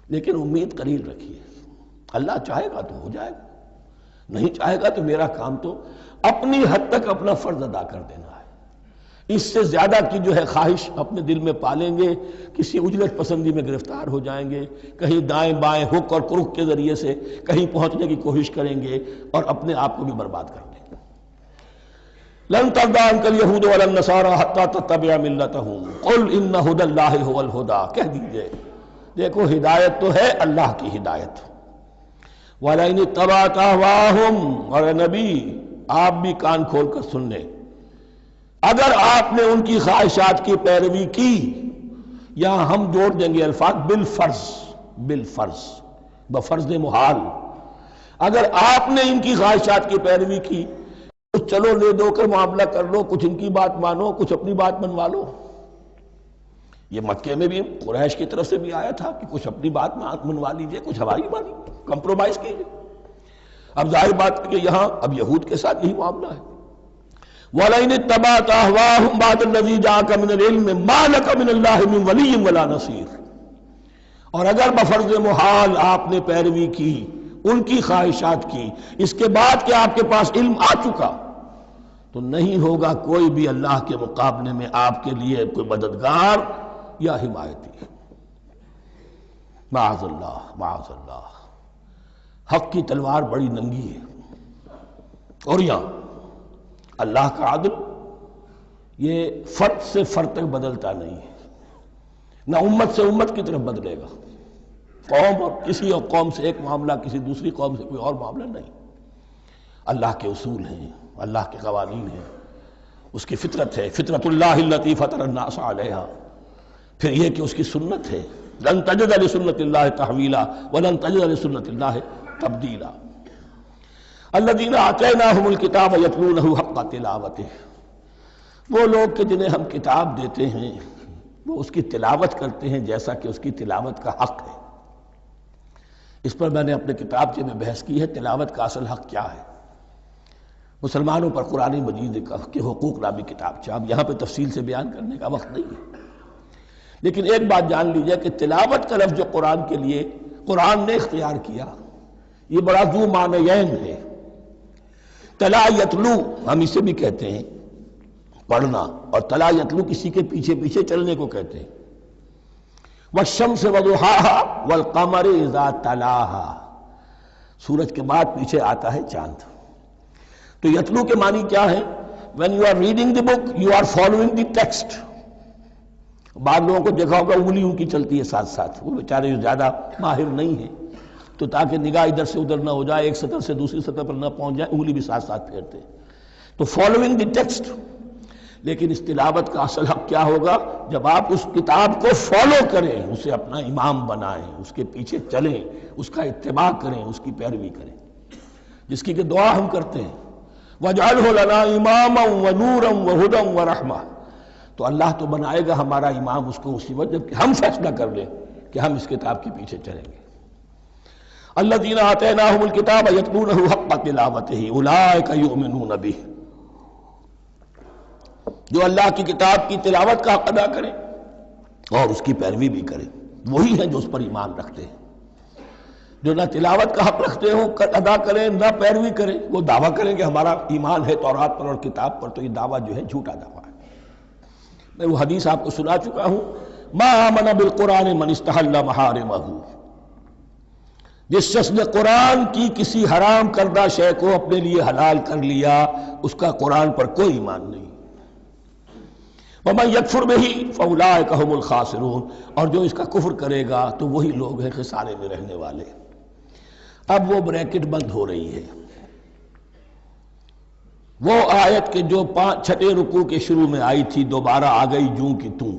لیکن امید قلیل رکھیے، اللہ چاہے گا تو ہو جائے گا، نہیں چاہے گا تو میرا کام تو اپنی حد تک اپنا فرض ادا کر دینا ہے۔ اس سے زیادہ کی جو ہے خواہش اپنے دل میں پالیں گے، کسی اجلت پسندی میں گرفتار ہو جائیں گے، کہیں دائیں بائیں ہک اور کرک کے ذریعے سے کہیں پہنچنے کی کوشش کریں گے اور اپنے آپ کو بھی برباد کر دیں گے۔ لن ترضى عنك اليهود ولا النصارى حتى تتبع ملتهم قل ان هدى الله هو الهدى، کہہ دیجئے دیکھو ہدایت تو ہے اللہ کی ہدایت۔ وَلَئِنِ اتَّبَعْتَ أَهْوَاءَهُمْ، اور نبی آپ بھی کان کھول کر سن لیں، اگر آپ نے ان کی خواہشات کی پیروی کی، یہاں ہم جوڑ دیں گے الفاظ بالفرض بفرض محال، اگر آپ نے ان کی خواہشات کی پیروی کی کچھ چلو لے دو کر معاملہ کر لو، کچھ ان کی بات مانو، کچھ اپنی بات منوا لو۔ یہ مکے میں بھی قریش کی طرف سے بھی آیا تھا کہ کچھ اپنی بات منوا لیجئے، کچھ ہماری مانی، کمپرومائز کیجئے۔ اب ظاہر بات ہے کہ یہاں اب یہود کے ساتھ یہی معاملہ ہے۔ وَلَئِنِ اتَّبَعْتَ أَهْوَاءَهُمْ بَعْدَ الَّذِي جَاءَكَ مِنَ الْعِلْمِ مَا لَكَ مِنَ اللَّهِ مِنْ وَلِيٍّ وَلَا نَصِيرٍ، اور اگر بفرض محال آپ نے پیروی کی ان کی خواہشات کی، اس کے بعد کہ آپ کے پاس علم آ چکا تو نہیں ہوگا کوئی بھی اللہ کے مقابلے میں آپ کے لیے کوئی مددگار یا حمایتی۔ معاذ اللہ معاذ اللہ، حق کی تلوار بڑی ننگی ہے، اور یہاں اللہ کا عدل یہ فرد سے فرد تک بدلتا نہیں ہے، نہ امت سے امت کی طرف بدلے گا، قوم اور کسی اور قوم سے ایک معاملہ کسی دوسری قوم سے کوئی اور معاملہ نہیں۔ اللہ کے اصول ہیں، اللہ کے قوانین ہیں، اس کی فطرت ہے، فطرت اللہ التی فطر الناس علیہا، پھر یہ کہ اس کی سنت ہے، لن تجد لسنت اللہ تحویلا ولن تجد لسنت اللہ تبدیلا۔ الذین آتیناہم الکتاب یتلونہ حق تلاوتہ، وہ لوگ کہ جنہیں ہم کتاب دیتے ہیں وہ اس کی تلاوت کرتے ہیں جیسا کہ اس کی تلاوت کا حق ہے۔ اس پر میں نے اپنے کتابچے میں بحث کی ہے، تلاوت کا اصل حق کیا ہے۔ مسلمانوں پر قرآن مجید کے حقوق نامی کتابچہ، اب یہاں پہ تفصیل سے بیان کرنے کا وقت نہیں ہے، لیکن ایک بات جان لیجئے کہ تلاوت کا لفظ جو قرآن کے لیے قرآن نے اختیار کیا یہ بڑا ذو معنیین ہے۔ تلا یتلو ہم اسے بھی کہتے ہیں پڑھنا، اور تلا یتلو کسی کے پیچھے پیچھے چلنے کو کہتے ہیں۔ والشمس وضحاها والقمر اذا تلاها، سورج کے بعد پیچھے آتا ہے چاند۔ تو یتلو کے معنی کیا ہے؟ when you are reading the book you are following the text۔ بعض لوگوں کو دیکھا ہوگا انگلی ان کی چلتی ہے ساتھ ساتھ، وہ بیچارے جو زیادہ ماہر نہیں ہیں تو تاکہ نگاہ ادھر سے ادھر نہ ہو جائے، ایک سطر سے دوسری سطر پر نہ پہنچ جائے، انگلی بھی ساتھ ساتھ پھیرتے ہیں، تو فالوئنگ دی ٹیکسٹ۔ لیکن اس تلاوت کا اصل حق کیا ہوگا؟ جب آپ اس کتاب کو فالو کریں، اسے اپنا امام بنائیں، اس کے پیچھے چلیں، اس کا اتباع کریں، اس کی پیروی کریں، جس کی کہ دعا ہم کرتے ہیں وَاجْعَلْهُ لَنَا إِمَامًا وَنُورًا وَهُدًى وَرَحْمَةً، تو اللہ تو بنائے گا ہمارا امام اس کو اسی وقت جب کہ ہم فیصلہ کر لیں کہ ہم اس کتاب کے پیچھے چلیں گے۔ الَّذِينَ آتَيْنَاهُمُ الْكِتَابَ يَتْلُونَهُ حَقَّ تِلَاوَتِهِ أُولَٰئِكَ يُؤْمِنُونَ بِهِ، جو اللہ کی کتاب کی تلاوت کا حق ادا کرے اور اس کی پیروی بھی کرے، وہی ہیں جو اس پر ایمان رکھتے ہیں۔ جو نہ تلاوت کا حق رکھتے ہوں ادا کریں، نہ پیروی کریں، وہ دعویٰ کریں کہ ہمارا ایمان ہے تورات پر اور کتاب پر، تو یہ دعویٰ جو ہے جھوٹا دعویٰ ہے۔ میں وہ حدیث آپ کو سنا چکا ہوں، ما آمن بالقرآن من استحل محارمہ، جس شخص نے قرآن کی کسی حرام کردہ شے کو اپنے لیے حلال کر لیا، اس کا قرآن پر کوئی ایمان نہیں۔ وَمَن يَكْفُرْ بِهِ فَأُولَٰئِكَ هُمُ الْخَاسِرُونَ، اور جو اس کا کفر کرے گا تو وہی لوگ ہیں خسارے میں رہنے والے۔ اب وہ بریکٹ بند ہو رہی ہے، وہ آیت کے جو چھٹے رکوع کے شروع میں آئی تھی دوبارہ آ گئی جوں کی توں،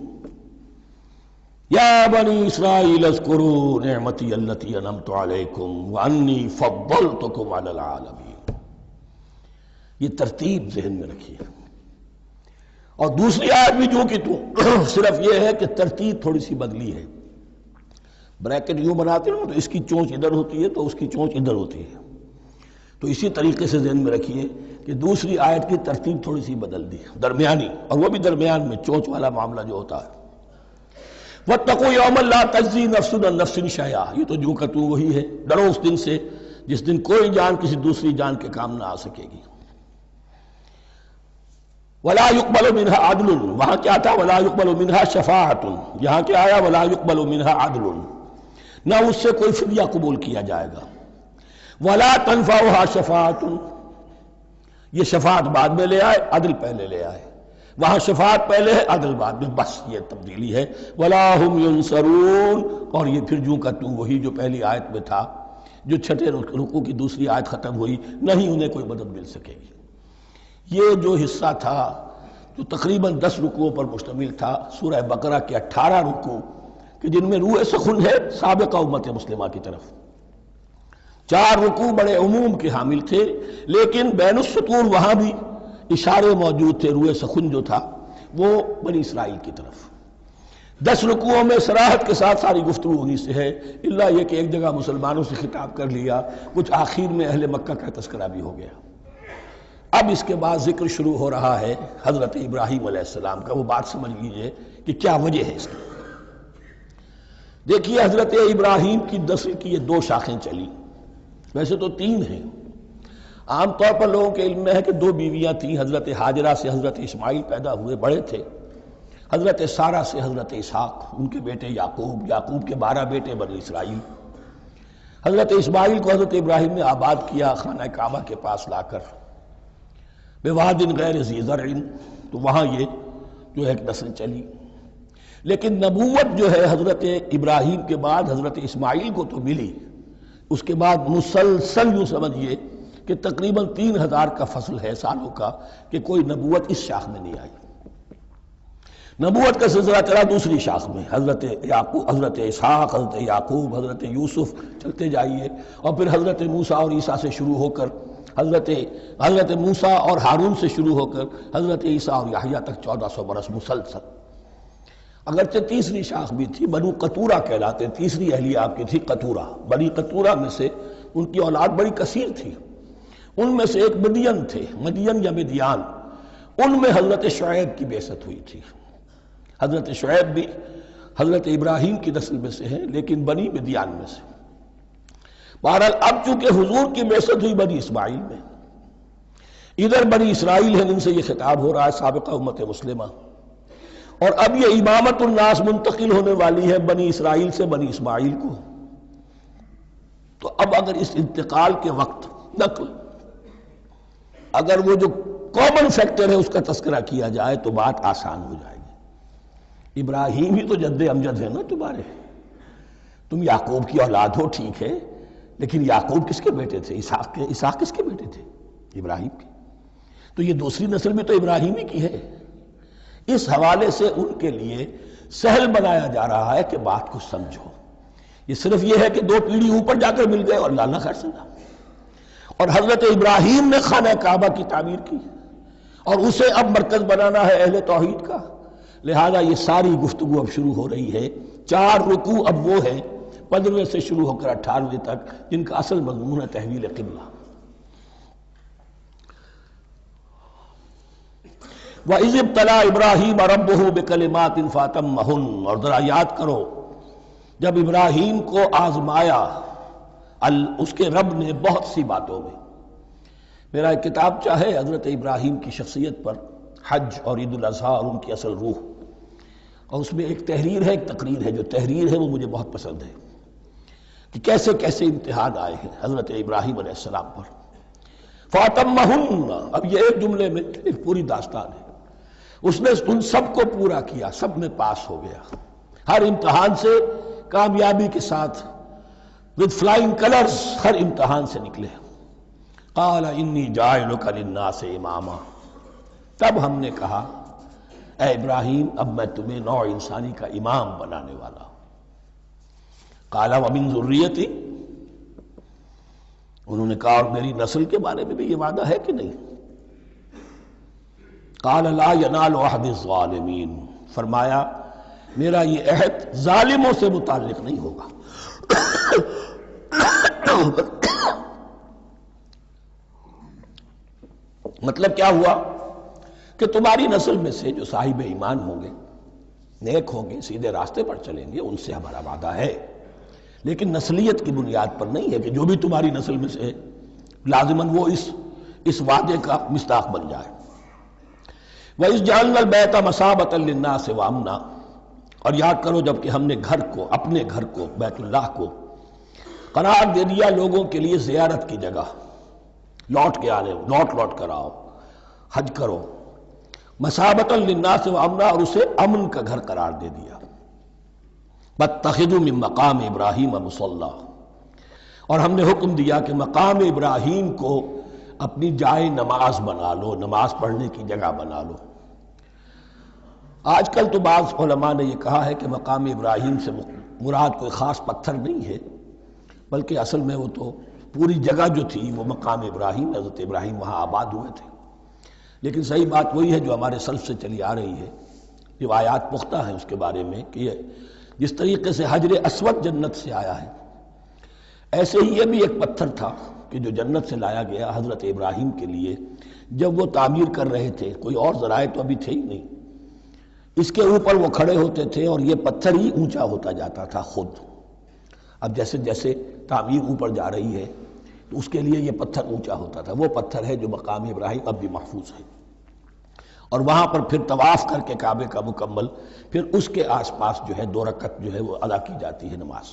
یا بنی اسرائیل اذکروا نعمتی التی انعمت علیکم وانی فضلتکم علی العالمین۔ یہ ترتیب ذہن میں رکھیے۔ اور دوسری آیت بھی جو کہ تو صرف یہ ہے کہ ترتیب تھوڑی سی بدلی ہے۔ بریکٹ یوں بناتے ہو تو اس کی چونچ ادھر ہوتی ہے تو اس کی چونچ ادھر ہوتی ہے، تو اسی طریقے سے ذہن میں رکھیے کہ دوسری آیت کی ترتیب تھوڑی سی بدل دی ہے، درمیانی، اور وہ بھی درمیان میں چونچ والا معاملہ جو ہوتا ہے۔ وَاتَّقُوا يَوْمًا لَا تَجْزِي نَفْسٌ عَن نَفْسٍ شَيْئًا، یہ تو جو کہ تو وہی ہے، ڈرو اس دن سے جس دن کوئی جان کسی دوسری جان کے کام نہ آ سکے گی۔ وَلَا يُقْبَلُ مِنْهَا عَدْلٌ، وہاں کیا تھا وَلَا يُقْبَلُ مِنْهَا شَفَاعَةٌ، یہاں کیا آیا وَلَا يُقْبَلُ مِنْهَا عَدْلٌ، نہ اس سے کوئی فدیہ قبول کیا جائے گا۔ وَلَا تَنْفَعُهَا شَفَاعَةٌ، یہ شفاعت بعد میں لے آئے، عدل پہلے لے آئے، وہاں شفاعت پہلے ہے عدل بعد میں، بس یہ تبدیلی ہے۔ وَلَا هُمْ يُنصَرُونَ، اور یہ پھر جو کا تو وہی جو پہلی آیت میں تھا، جو چھٹے رکوع کی دوسری آیت ختم ہوئی، نہیں انہیں کوئی مدد مل سکے گی۔ یہ جو حصہ تھا جو تقریباً 10 رکوعوں پر مشتمل تھا، سورہ بقرہ کے 18 رکوع کہ جن میں روح سخن ہے سابقہ امت مسلمہ کی طرف، 4 رکوع بڑے عموم کے حامل تھے، لیکن بین السطور وہاں بھی اشارے موجود تھے، روح سخن جو تھا وہ بنی اسرائیل کی طرف۔ 10 رکوعوں میں صراحت کے ساتھ ساری گفتگو انہی سے ہے، الا یہ کہ ایک جگہ مسلمانوں سے خطاب کر لیا، کچھ آخر میں اہل مکہ کا تذکرہ بھی ہو گیا۔ اب اس کے بعد ذکر شروع ہو رہا ہے حضرت ابراہیم علیہ السلام کا۔ وہ بات سمجھ لیجئے کہ کیا وجہ ہے اس کی۔ دیکھیے حضرت ابراہیم کی نسل کی یہ 2 شاخیں چلی، ویسے تو 3 ہیں، عام طور پر لوگوں کے علم میں ہے کہ 2 بیویاں تھیں، حضرت ہاجرہ سے حضرت اسماعیل پیدا ہوئے، بڑے تھے، حضرت سارہ سے حضرت اسحاق، ان کے بیٹے یعقوب، یعقوب کے 12 بیٹے بنی اسرائیل۔ حضرت اسماعیل کو حضرت ابراہیم نے آباد کیا خانہ کعبہ کے پاس لا کر، بواد غیر ذی زرع، تو وہاں یہ جو ایک نسل چلی۔ لیکن نبوت جو ہے حضرت ابراہیم کے بعد حضرت اسماعیل کو تو ملی، اس کے بعد مسلسل یوں سمجھیے کہ تقریباً 3000 کا فصل ہے سالوں کا کہ کوئی نبوت اس شاخ میں نہیں آئی۔ نبوت کا سلسلہ چلا دوسری شاخ میں، حضرت یعقوب، حضرت اسحاق، حضرت یعقوب، حضرت یوسف، چلتے جائیے، اور پھر حضرت موسیٰ اور عیسیٰ سے شروع ہو کر حضرت موسیٰ اور ہارون سے شروع ہو کر حضرت عیسیٰ اور یحییٰ تک 1400 برس مسلسل۔ اگرچہ تیسری شاخ بھی تھی، بنو قطورہ کہلاتے، تیسری اہلیہ آپ کی تھی قطورہ، بنی قطورہ میں سے ان کی اولاد بڑی کثیر تھی، ان میں سے ایک مدین تھے، مدین یا مدیان، ان میں حضرت شعیب کی بعثت ہوئی تھی۔ حضرت شعیب بھی حضرت ابراہیم کی نسل میں سے ہیں لیکن بنی مدیان میں سے۔ بہرحال اب چونکہ حضور کی بعثت ہوئی بنی اسماعیل میں، ادھر بنی اسرائیل ہیں، ان سے یہ خطاب ہو رہا ہے سابقہ امت مسلمہ، اور اب یہ امامت الناس منتقل ہونے والی ہے بنی اسرائیل سے بنی اسماعیل کو۔ تو اب اگر اس انتقال کے وقت نقل، اگر وہ جو کامن فیکٹر ہے اس کا تذکرہ کیا جائے تو بات آسان ہو جائے گی۔ ابراہیم ہی تو جد امجد ہے نا تمہارے، تم یعقوب کی اولاد ہو ٹھیک ہے، لیکن یعقوب کس کے بیٹے تھے؟ اسحاق کس کے بیٹے تھے؟ ابراہیم کے۔ تو یہ دوسری نسل بھی تو ابراہیمی کی ہے۔ اس حوالے سے ان کے لیے سہل بنایا جا رہا ہے کہ بات کو سمجھو، یہ صرف یہ ہے کہ 2 پیڑھی اوپر جا کر مل گئے اور لانا خیر سنا، اور حضرت ابراہیم نے خانہ کعبہ کی تعمیر کی اور اسے اب مرکز بنانا ہے اہل توحید کا، لہذا یہ ساری گفتگو اب شروع ہو رہی ہے۔ 4 رکوع اب وہ ہیں 15ویں سے شروع ہو کر 18ویں تک جن کا اصل مضمون ہے تحویل قبلہ۔ وَإِذِ ابْتَلَىٰ إِبْرَاهِيمَ رَبُّهُ بِكَلِمَاتٍ فَأَتَمَّهُنَّ، اور ذرا یاد کرو جب ابراہیم کو آزمایا اس کے رب نے بہت سی باتوں میں۔ میرا ایک کتابچہ ہے حضرت ابراہیم کی شخصیت پر، حج اور عید الاضحیٰ اور ان کی اصل روح، اور اس میں ایک تحریر ہے، ایک تقریر ہے۔ جو تحریر ہے وہ مجھے بہت پسند ہے کہ کیسے کیسے امتحان آئے ہیں حضرت ابراہیم علیہ السلام پر۔ فَأَتَمَّهُنَّ، اب یہ ایک جملے میں ایک پوری داستان ہے۔ اس نے ان سب کو پورا کیا، سب میں پاس ہو گیا، ہر امتحان سے کامیابی کے ساتھ with flying colors ہر امتحان سے نکلے۔ قال انی جاعلک للناس اماما، تب ہم نے کہا اے ابراہیم اب میں تمہیں نوع انسانی کا امام بنانے والا ہوں۔ قال ومن ذریتی، انہوں نے کہا اور میری نسل کے بارے میں بھی یہ وعدہ ہے کہ نہیں؟ قال لا ینال عہد الظالمین، فرمایا میرا یہ عہد ظالموں سے متعلق نہیں ہوگا۔ مطلب کیا ہوا کہ تمہاری نسل میں سے جو صاحب ایمان ہوں گے، نیک ہوں گے، سیدھے راستے پر چلیں گے، ان سے ہمارا وعدہ ہے، لیکن نسلیت کی بنیاد پر نہیں ہے کہ جو بھی تمہاری نسل میں سے لازماً وہ اس وعدے کا مصداق بن جائے۔ وَإِذْ جَعَلْنَا الْبَيْتَ مَثَابَةً لِلنَّاسِ وَأَمْنًا، اور یاد کرو جب کہ ہم نے گھر کو، اپنے گھر کو، بیت اللہ کو قرار دے دیا لوگوں کے لیے زیارت کی جگہ، لوٹ کے آنے، لوٹ کر آؤ، حج کرو، مثابۃ للناس وامنا، اور اسے امن کا گھر قرار دے دیا۔ واتخذوا من مقام ابراہیم مصلی، اور ہم نے حکم دیا کہ مقام ابراہیم کو اپنی جائے نماز بنا لو، نماز پڑھنے کی جگہ بنا لو۔ آج کل تو بعض علماء نے یہ کہا ہے کہ مقام ابراہیم سے مراد کوئی خاص پتھر نہیں ہے، بلکہ اصل میں وہ تو پوری جگہ جو تھی وہ مقام ابراہیم، حضرت ابراہیم وہاں آباد ہوئے تھے۔ لیکن صحیح بات وہی ہے جو ہمارے سلف سے چلی آ رہی ہے، روایات پختہ ہیں اس کے بارے میں کہ جس طریقے سے حجر اسود جنت سے آیا ہے، ایسے ہی یہ بھی ایک پتھر تھا کہ جو جنت سے لایا گیا حضرت ابراہیم کے لیے جب وہ تعمیر کر رہے تھے۔ کوئی اور ذرائع تو ابھی تھے ہی نہیں، اس کے اوپر وہ کھڑے ہوتے تھے اور یہ پتھر ہی اونچا ہوتا جاتا تھا خود۔ اب جیسے جیسے تعمیر اوپر جا رہی ہے تو اس کے لیے یہ پتھر اونچا ہوتا تھا، وہ پتھر ہے جو مقام ابراہیم اب بھی محفوظ ہے، اور وہاں پر پھر طواف کر کے کعبے کا مکمل، پھر اس کے آس پاس جو ہے 2 رکعت جو ہے وہ ادا کی جاتی ہے نماز۔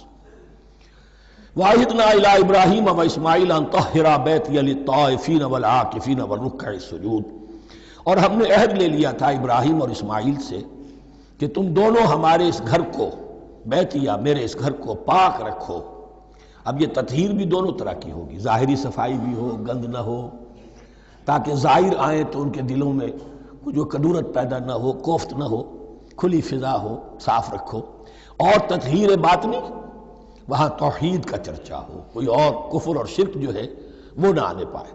وَعَهِدْنَا إِلَىٰ إِبْرَاهِيمَ وَإِسْمَاعِيلَ أَن طَهِّرَا بَيْتِيَ لِلطَّائِفِينَ وَالْعَاكِفِينَ وَالرُّكَّعِ السُّجُودِ، اور ہم نے عہد لے لیا تھا ابراہیم اور اسماعیل سے کہ تم دونوں ہمارے اس گھر کو، بیتیا میرے اس گھر کو پاک رکھو۔ اب یہ تطہیر بھی دونوں طرح کی ہوگی، ظاہری صفائی بھی ہو، گند نہ ہو، تاکہ زائر آئیں تو ان کے دلوں میں جو کدورت پیدا نہ ہو، کوفت نہ ہو، کھلی فضا ہو، صاف رکھو۔ اور تطہیر باطنی، وہاں توحید کا چرچا ہو، کوئی اور کفر اور شرک جو ہے وہ نہ آنے پائے۔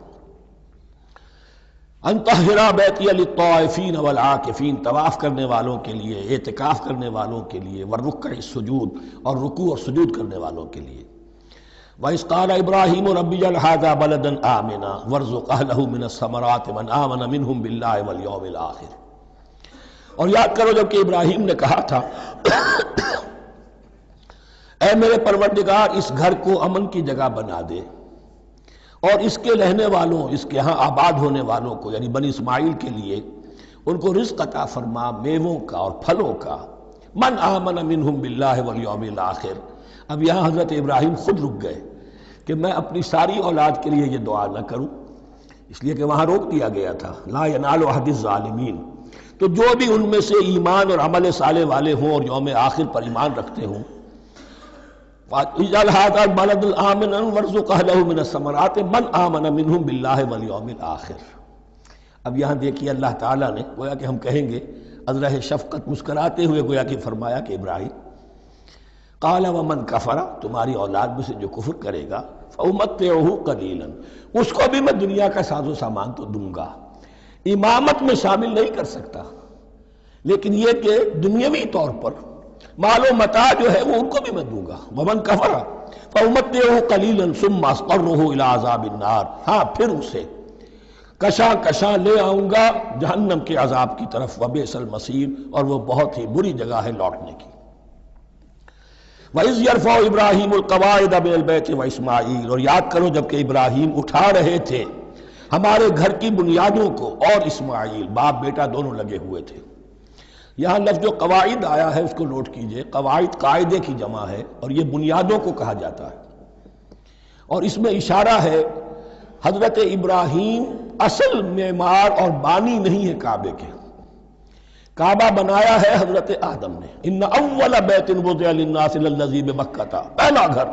ان طہرا بیتی للطائفین والعاکفین، طواف کرنے والوں کے لیے، اعتکاف کرنے والوں کے لیے، والرکع السجود، اور رکوع اور سجود کرنے والوں کے لیے۔ وَإِذْ قَالَ إِبْرَاهِيمُ رَبِّ اجْعَلْ هَٰذَا بَلَدًا آمِنًا وَارْزُقْ أَهْلَهُ مِنَ الثَّمَرَاتِ مَنْ آمَنَ مِنْهُمْ بِاللَّهِ وَالْيَوْمِ الْآخِرِ، اور یاد کرو جب کہ ابراہیم نے کہا تھا اے میرے پروردگار اس گھر کو امن کی جگہ بنا دے، اور اس کے رہنے والوں، اس کے ہاں آباد ہونے والوں کو یعنی بنی اسماعیل کے لیے ان کو رزق عطا فرما، میووں کا اور پھلوں کا۔ من آمن منہم باللہ والیوم الآخر، اب یہاں حضرت ابراہیم خود رک گئے کہ میں اپنی ساری اولاد کے لیے یہ دعا نہ کروں، اس لیے کہ وہاں روک دیا گیا تھا لا ینال عہد الظالمین۔ تو جو بھی ان میں سے ایمان اور عمل صالح والے ہوں اور یوم آخر پر ایمان رکھتے ہوں، اجعل هذا البلد آمنا وارزق اهله من الثمرات من آمن منهم بالله واليوم الآخر۔ اب یہاں دیکھیے اللہ تعالیٰ نے گویا کہ ہم کہیں گے ازرہ شفقت مسکراتے ہوئے گویا کہ فرمایا کہ ابراہیم قال ومن کفر، تمہاری اولاد میں سے جو کفر کرے گا فأمتعه قلیلا، اس کو بھی میں دنیا کا ساز و سامان تو دوں گا، امامت میں شامل نہیں کر سکتا، لیکن یہ کہ دنیاوی طور پر مال و متاع جو ہے وہ ان کو بھی میں دوں گا۔ ومن کفر فأمتعه قلیلا ثم اضطره الى عذاب النار، ہاں پھر اسے کشاں کشاں لے آؤں گا جہنم کے عذاب کی طرف، وبئس المصیر، اور وہ بہت ہی بری جگہ ہے لوٹنے کی۔ وَإِذْ يَرْفَعُ إِبْرَاهِيمُ الْقَوَاعِدَ مِنَ الْبَيْتِ وَإِسْمَاعِيلُ، اور یاد کرو جب کہ ابراہیم اٹھا رہے تھے ہمارے گھر کی بنیادوں کو، اور اسماعیل، باپ بیٹا دونوں لگے ہوئے تھے۔ یہاں لفظ جو قواعد آیا ہے اس کو نوٹ کیجئے، قواعد قاعدے کی جمع ہے اور یہ بنیادوں کو کہا جاتا ہے، اور اس میں اشارہ ہے حضرت ابراہیم اصل معمار اور بانی نہیں ہے کعبے کے، کعبہ بنایا ہے حضرت آدم نے۔ ان اول بیت وضع للناس للذی ببکہ، پہلا گھر۔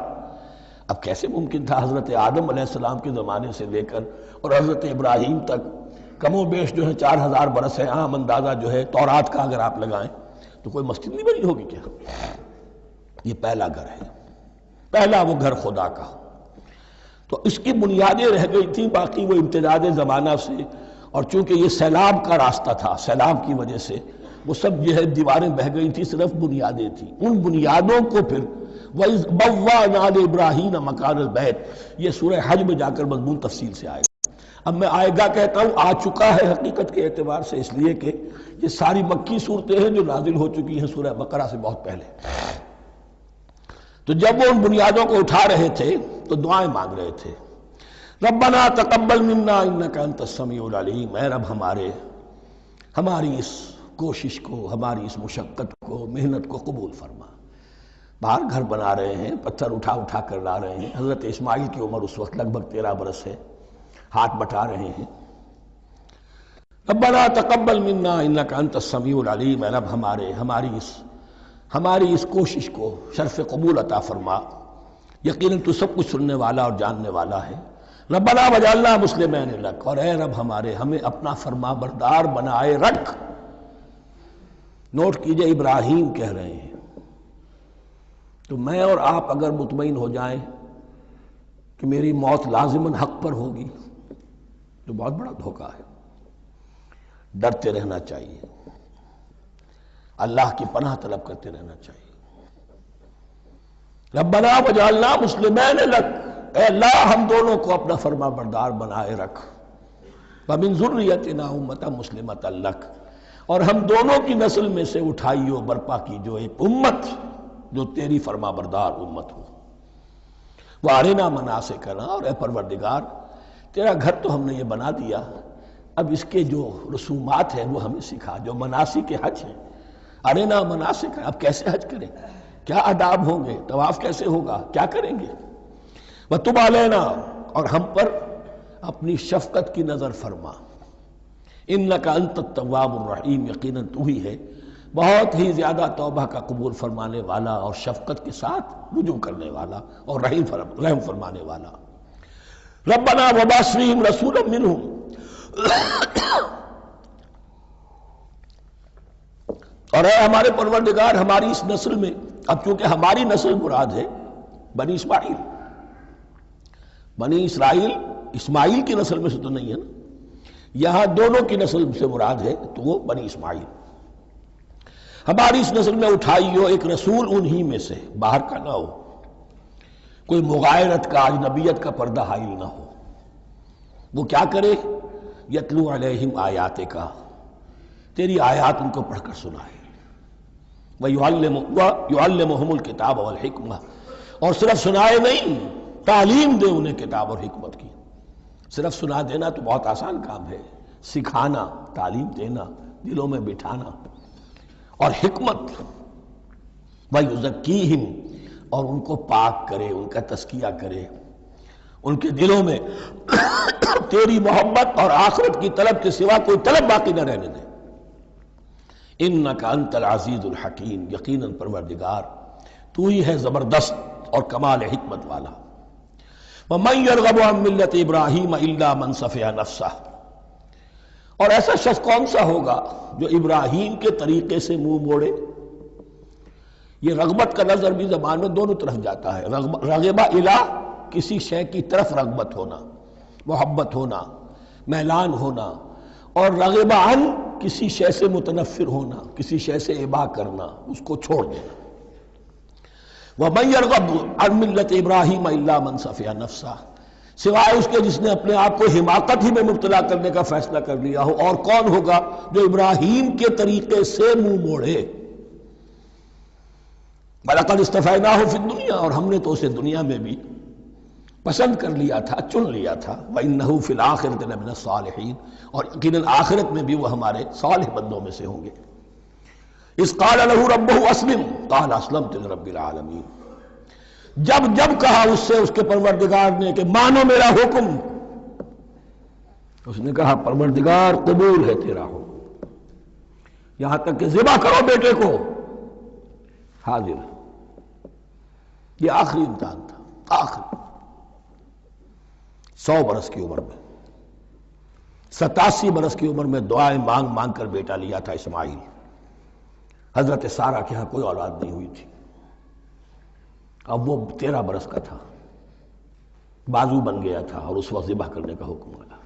اب کیسے ممکن تھا حضرت آدم علیہ السلام کے زمانے سے لے کر اور حضرت ابراہیم تک کم و بیش جو ہے 4000 برس ہے، عام اندازہ جو ہے تورات کا اگر آپ لگائیں تو کوئی مسجد نہیں بنی ہوگی کیا؟ یہ پہلا گھر ہے، پہلا وہ گھر خدا کا۔ تو اس کی بنیادیں رہ گئی تھیں، باقی وہ امتداد زمانہ سے، اور چونکہ یہ سیلاب کا راستہ تھا، سیلاب کی وجہ سے وہ سب جو ہے دیواریں بہہ گئی تھیں، صرف بنیادیں تھیں۔ ان بنیادوں کو پھر وَإِذْ بَوَّأْنَا لِإِبْرَاهِيمَ مَكَانَ الْبَيْتِ، یہ سورہ حج میں جا کر مضمون تفصیل سے آئے گا۔ اب میں آئے گا کہتا ہوں، آ چکا ہے حقیقت کے اعتبار سے، اس لیے کہ یہ ساری مکی صورتیں ہیں جو نازل ہو چکی ہیں سورہ بقرہ سے بہت پہلے۔ تو جب وہ ان بنیادوں کو اٹھا رہے تھے تو دعائیں مانگ رہے تھے، ربنا تقبل منا انک انت السمیع العلیم، اے رب ہماری اس کوشش کو، ہماری اس مشقت کو، محنت کو قبول فرما۔ باہر گھر بنا رہے ہیں، پتھر اٹھا اٹھا کر لا رہے ہیں، حضرت اسماعیل کی عمر اس وقت لگ بھگ 13 برس ہے، ہاتھ بٹا رہے ہیں۔ ربنا تقبل منا انک انت السمیع العلیم، اے رب ہماری اس کوشش کو شرف قبول عطا فرما، یقیناً تو سب کچھ سننے والا اور جاننے والا ہے۔ ربنا وجعلنا مسلمین لک، اور اے رب ہمیں اپنا فرما بردار بنائے رکھ۔ نوٹ کیجئے ابراہیم کہہ رہے ہیں، تو میں اور آپ اگر مطمئن ہو جائیں کہ میری موت لازماً حق پر ہوگی تو بہت بڑا دھوکہ ہے۔ ڈرتے رہنا چاہیے، اللہ کی پناہ طلب کرتے رہنا چاہیے۔ ربنا وجعلنا مسلمین لک، اے اللہ ہم دونوں کو اپنا فرما بردار بنائے رکھ، ومن ذریتنا امۃ مسلمۃ لک، اور ہم دونوں کی نسل میں سے اٹھائیو برپا کی جو ایک امت جو تیری فرما بردار امت ہو۔ وارنا مناسکنا، اور اے پروردگار تیرا گھر تو ہم نے یہ بنا دیا، اب اس کے جو رسومات ہیں وہ ہمیں سکھا، جو مناسک حج ہیں، ارنا مناسک، اب کیسے حج کریں، کیا آداب ہوں گے، طواف کیسے ہوگا، کیا کریں گے۔ وتب علینا، اور ہم پر اپنی شفقت کی نظر فرما، انک انت التواب الرحیم، یقیناً تو ہی ہے بہت ہی زیادہ توبہ کا قبول فرمانے والا اور شفقت کے ساتھ رجوع کرنے والا اور رحم فرمانے والا۔ ربنا وابعث فیہم رسولا منہم، اور اے ہمارے پروردگار ہماری اس نسل میں، اب چونکہ ہماری نسل مراد ہے بنی اسماعیل، بنی اسرائیل اسماعیل کی نسل میں سے تو نہیں ہے نا، یہاں دونوں کی نسل سے مراد ہے تو وہ بنی اسماعیل۔ ہماری اس نسل میں اٹھائی ہو ایک رسول انہی میں سے، باہر کا نہ ہو، کوئی مغایرت کا، اجنبیت کا پردہ حائل نہ ہو۔ وہ کیا کرے، یتلو علیہم آیاتک، تیری آیات ان کو پڑھ کر سنائے، وَيُعَلِّمُهُمُ الْكِتَابَ وَالْحِکْمَةَ، اور صرف سنائے نہیں، تعلیم دے انہیں کتاب اور حکمت کی۔ صرف سنا دینا تو بہت آسان کام ہے، سکھانا، تعلیم دینا، دلوں میں بٹھانا، اور حکمت، وَيُزَكِّيهِمْ، اور ان کو پاک کرے، ان کا تزکیہ کرے، ان کے دلوں میں تیری محبت اور آخرت کی طلب کے سوا کوئی طلب باقی نہ رہنے دے۔ انک انت العزیز الحکیم، یقیناً پروردگار تو ہی ہے زبردست اور کمال حکمت والا۔ وَمَن يَرْغَبُ عَن مِّلَّةِ إِبْرَاهِيمَ إِلَّا مَن سَفِهَ نَفْسَهُ، اور ایسا شخص کون سا ہوگا جو ابراہیم کے طریقے سے منہ موڑے۔ یہ رغبت کا لفظ عربی زبان میں دونوں طرف جاتا ہے، رغبہ الہ، کسی شے کی طرف رغبت ہونا، محبت ہونا، میلان ہونا، اور رغبہ عن، کسی شے سے متنفر ہونا، کسی شے سے ابا کرنا، اس کو چھوڑ دینا۔ وَمَن يَرْغَبُ عَن مِّلَّةِ إِبْرَاهِيمَ إِلَّا مَن سَفِهَ نَفْسَهُ، سوائے اس کے جس نے اپنے آپ کو حماقت ہی میں مبتلا کرنے کا فیصلہ کر لیا ہو. اور کون ہوگا جو ابراہیم کے طریقے سے منہ موڑے؟ وَلَقَدِ اسْتَفَيْنَاهُ فِي الدُّنْيَا، اور ہم نے تو اسے دنیا میں بھی پسند کر لیا تھا، چن لیا تھا. وَإِنَّهُ فِي الْآخِرَةِ لَمِنَ الصَّالِحِينَ، اور یقیناً آخرت میں بھی وہ ہمارے صالح بندوں میں سے ہوں گے. اِذْ قَالَ لَهُ رَبُّهُ أَسْلِمْ قَالَ أَسْلَمْتُ لِرَبِّ الْعَالَمِينَ. جب جب کہا اس سے اس کے پروردگار نے کہ مانو میرا حکم، اس نے کہا پروردگار قبول ہے تیرا حکم، یہاں تک کہ ذبح کرو بیٹے کو، حاضر. یہ آخری امتحان تھا، آخری. 100 برس کی عمر میں، 87 برس کی عمر میں دعائیں مانگ مانگ کر بیٹا لیا تھا اسماعیل. حضرت سارہ کے ہاں کوئی اولاد نہیں ہوئی تھی. اب وہ 13 برس کا تھا، بازو بن گیا تھا، اور اس وقت ذبح کرنے کا حکم آیا.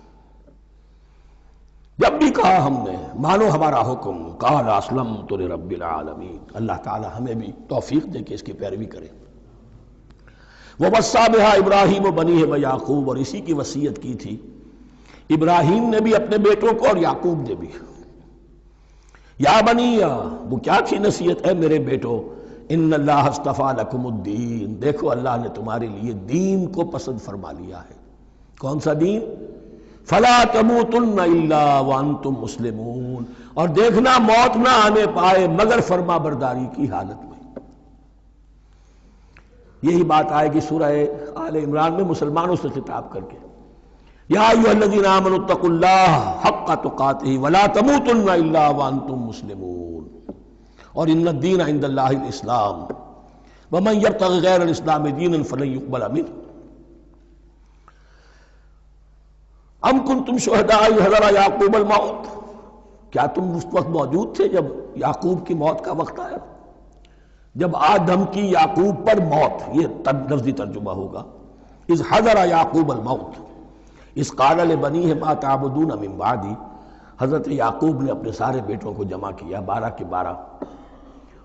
جب بھی کہا ہم نے مانو ہمارا حکم، قال اسلمت لرب العالمین. اللہ تعالی ہمیں بھی توفیق دے کہ اس کی پیروی کریں. وَوَصَّىٰ بِهَا إِبْرَاهِيمُ بَنِيهِ وَيَعْقُوبُ، اور اسی کی وصیت کی تھی ابراہیم نے بھی اپنے بیٹوں کو اور یعقوب نے بھی. یا بنی، وہ کیا تھی نصیحت؟ اے میرے بیٹو، ان اللہ اصطفیٰ لکم الدین، دیکھو اللہ نے تمہارے لیے دین کو پسند فرما لیا ہے. کون سا دین؟ فلا تموتن الا وانتم مسلمون، اور دیکھنا موت نہ آنے پائے مگر فرما برداری کی حالت میں. یہی بات آئے گی سورہ آل عمران میں مسلمانوں سے خطاب کر کے، یا ایھا الذین آمنوا اتقوا اللہ حق تقاتہ ولا تموتن الا وانتم مسلمون، اور ان الدین عند اللہ الاسلام ومن یبتغ غیر الاسلام دینا فلن یقبل منہ. ام کنتم شہداء اذ حضر یعقوب الموت، کیا تم اس وقت موجود تھے جب یعقوب کی موت کا وقت آیا؟ جب آدم کی یعقوب پر موت، یہ لفظی ترجمہ ہوگا. اذ حضر یعقوب الموت اذ قال لبنیہ ما تعبدون من بعدی. حضرت یعقوب نے اپنے سارے بیٹوں کو جمع کیا، 12 کے 12،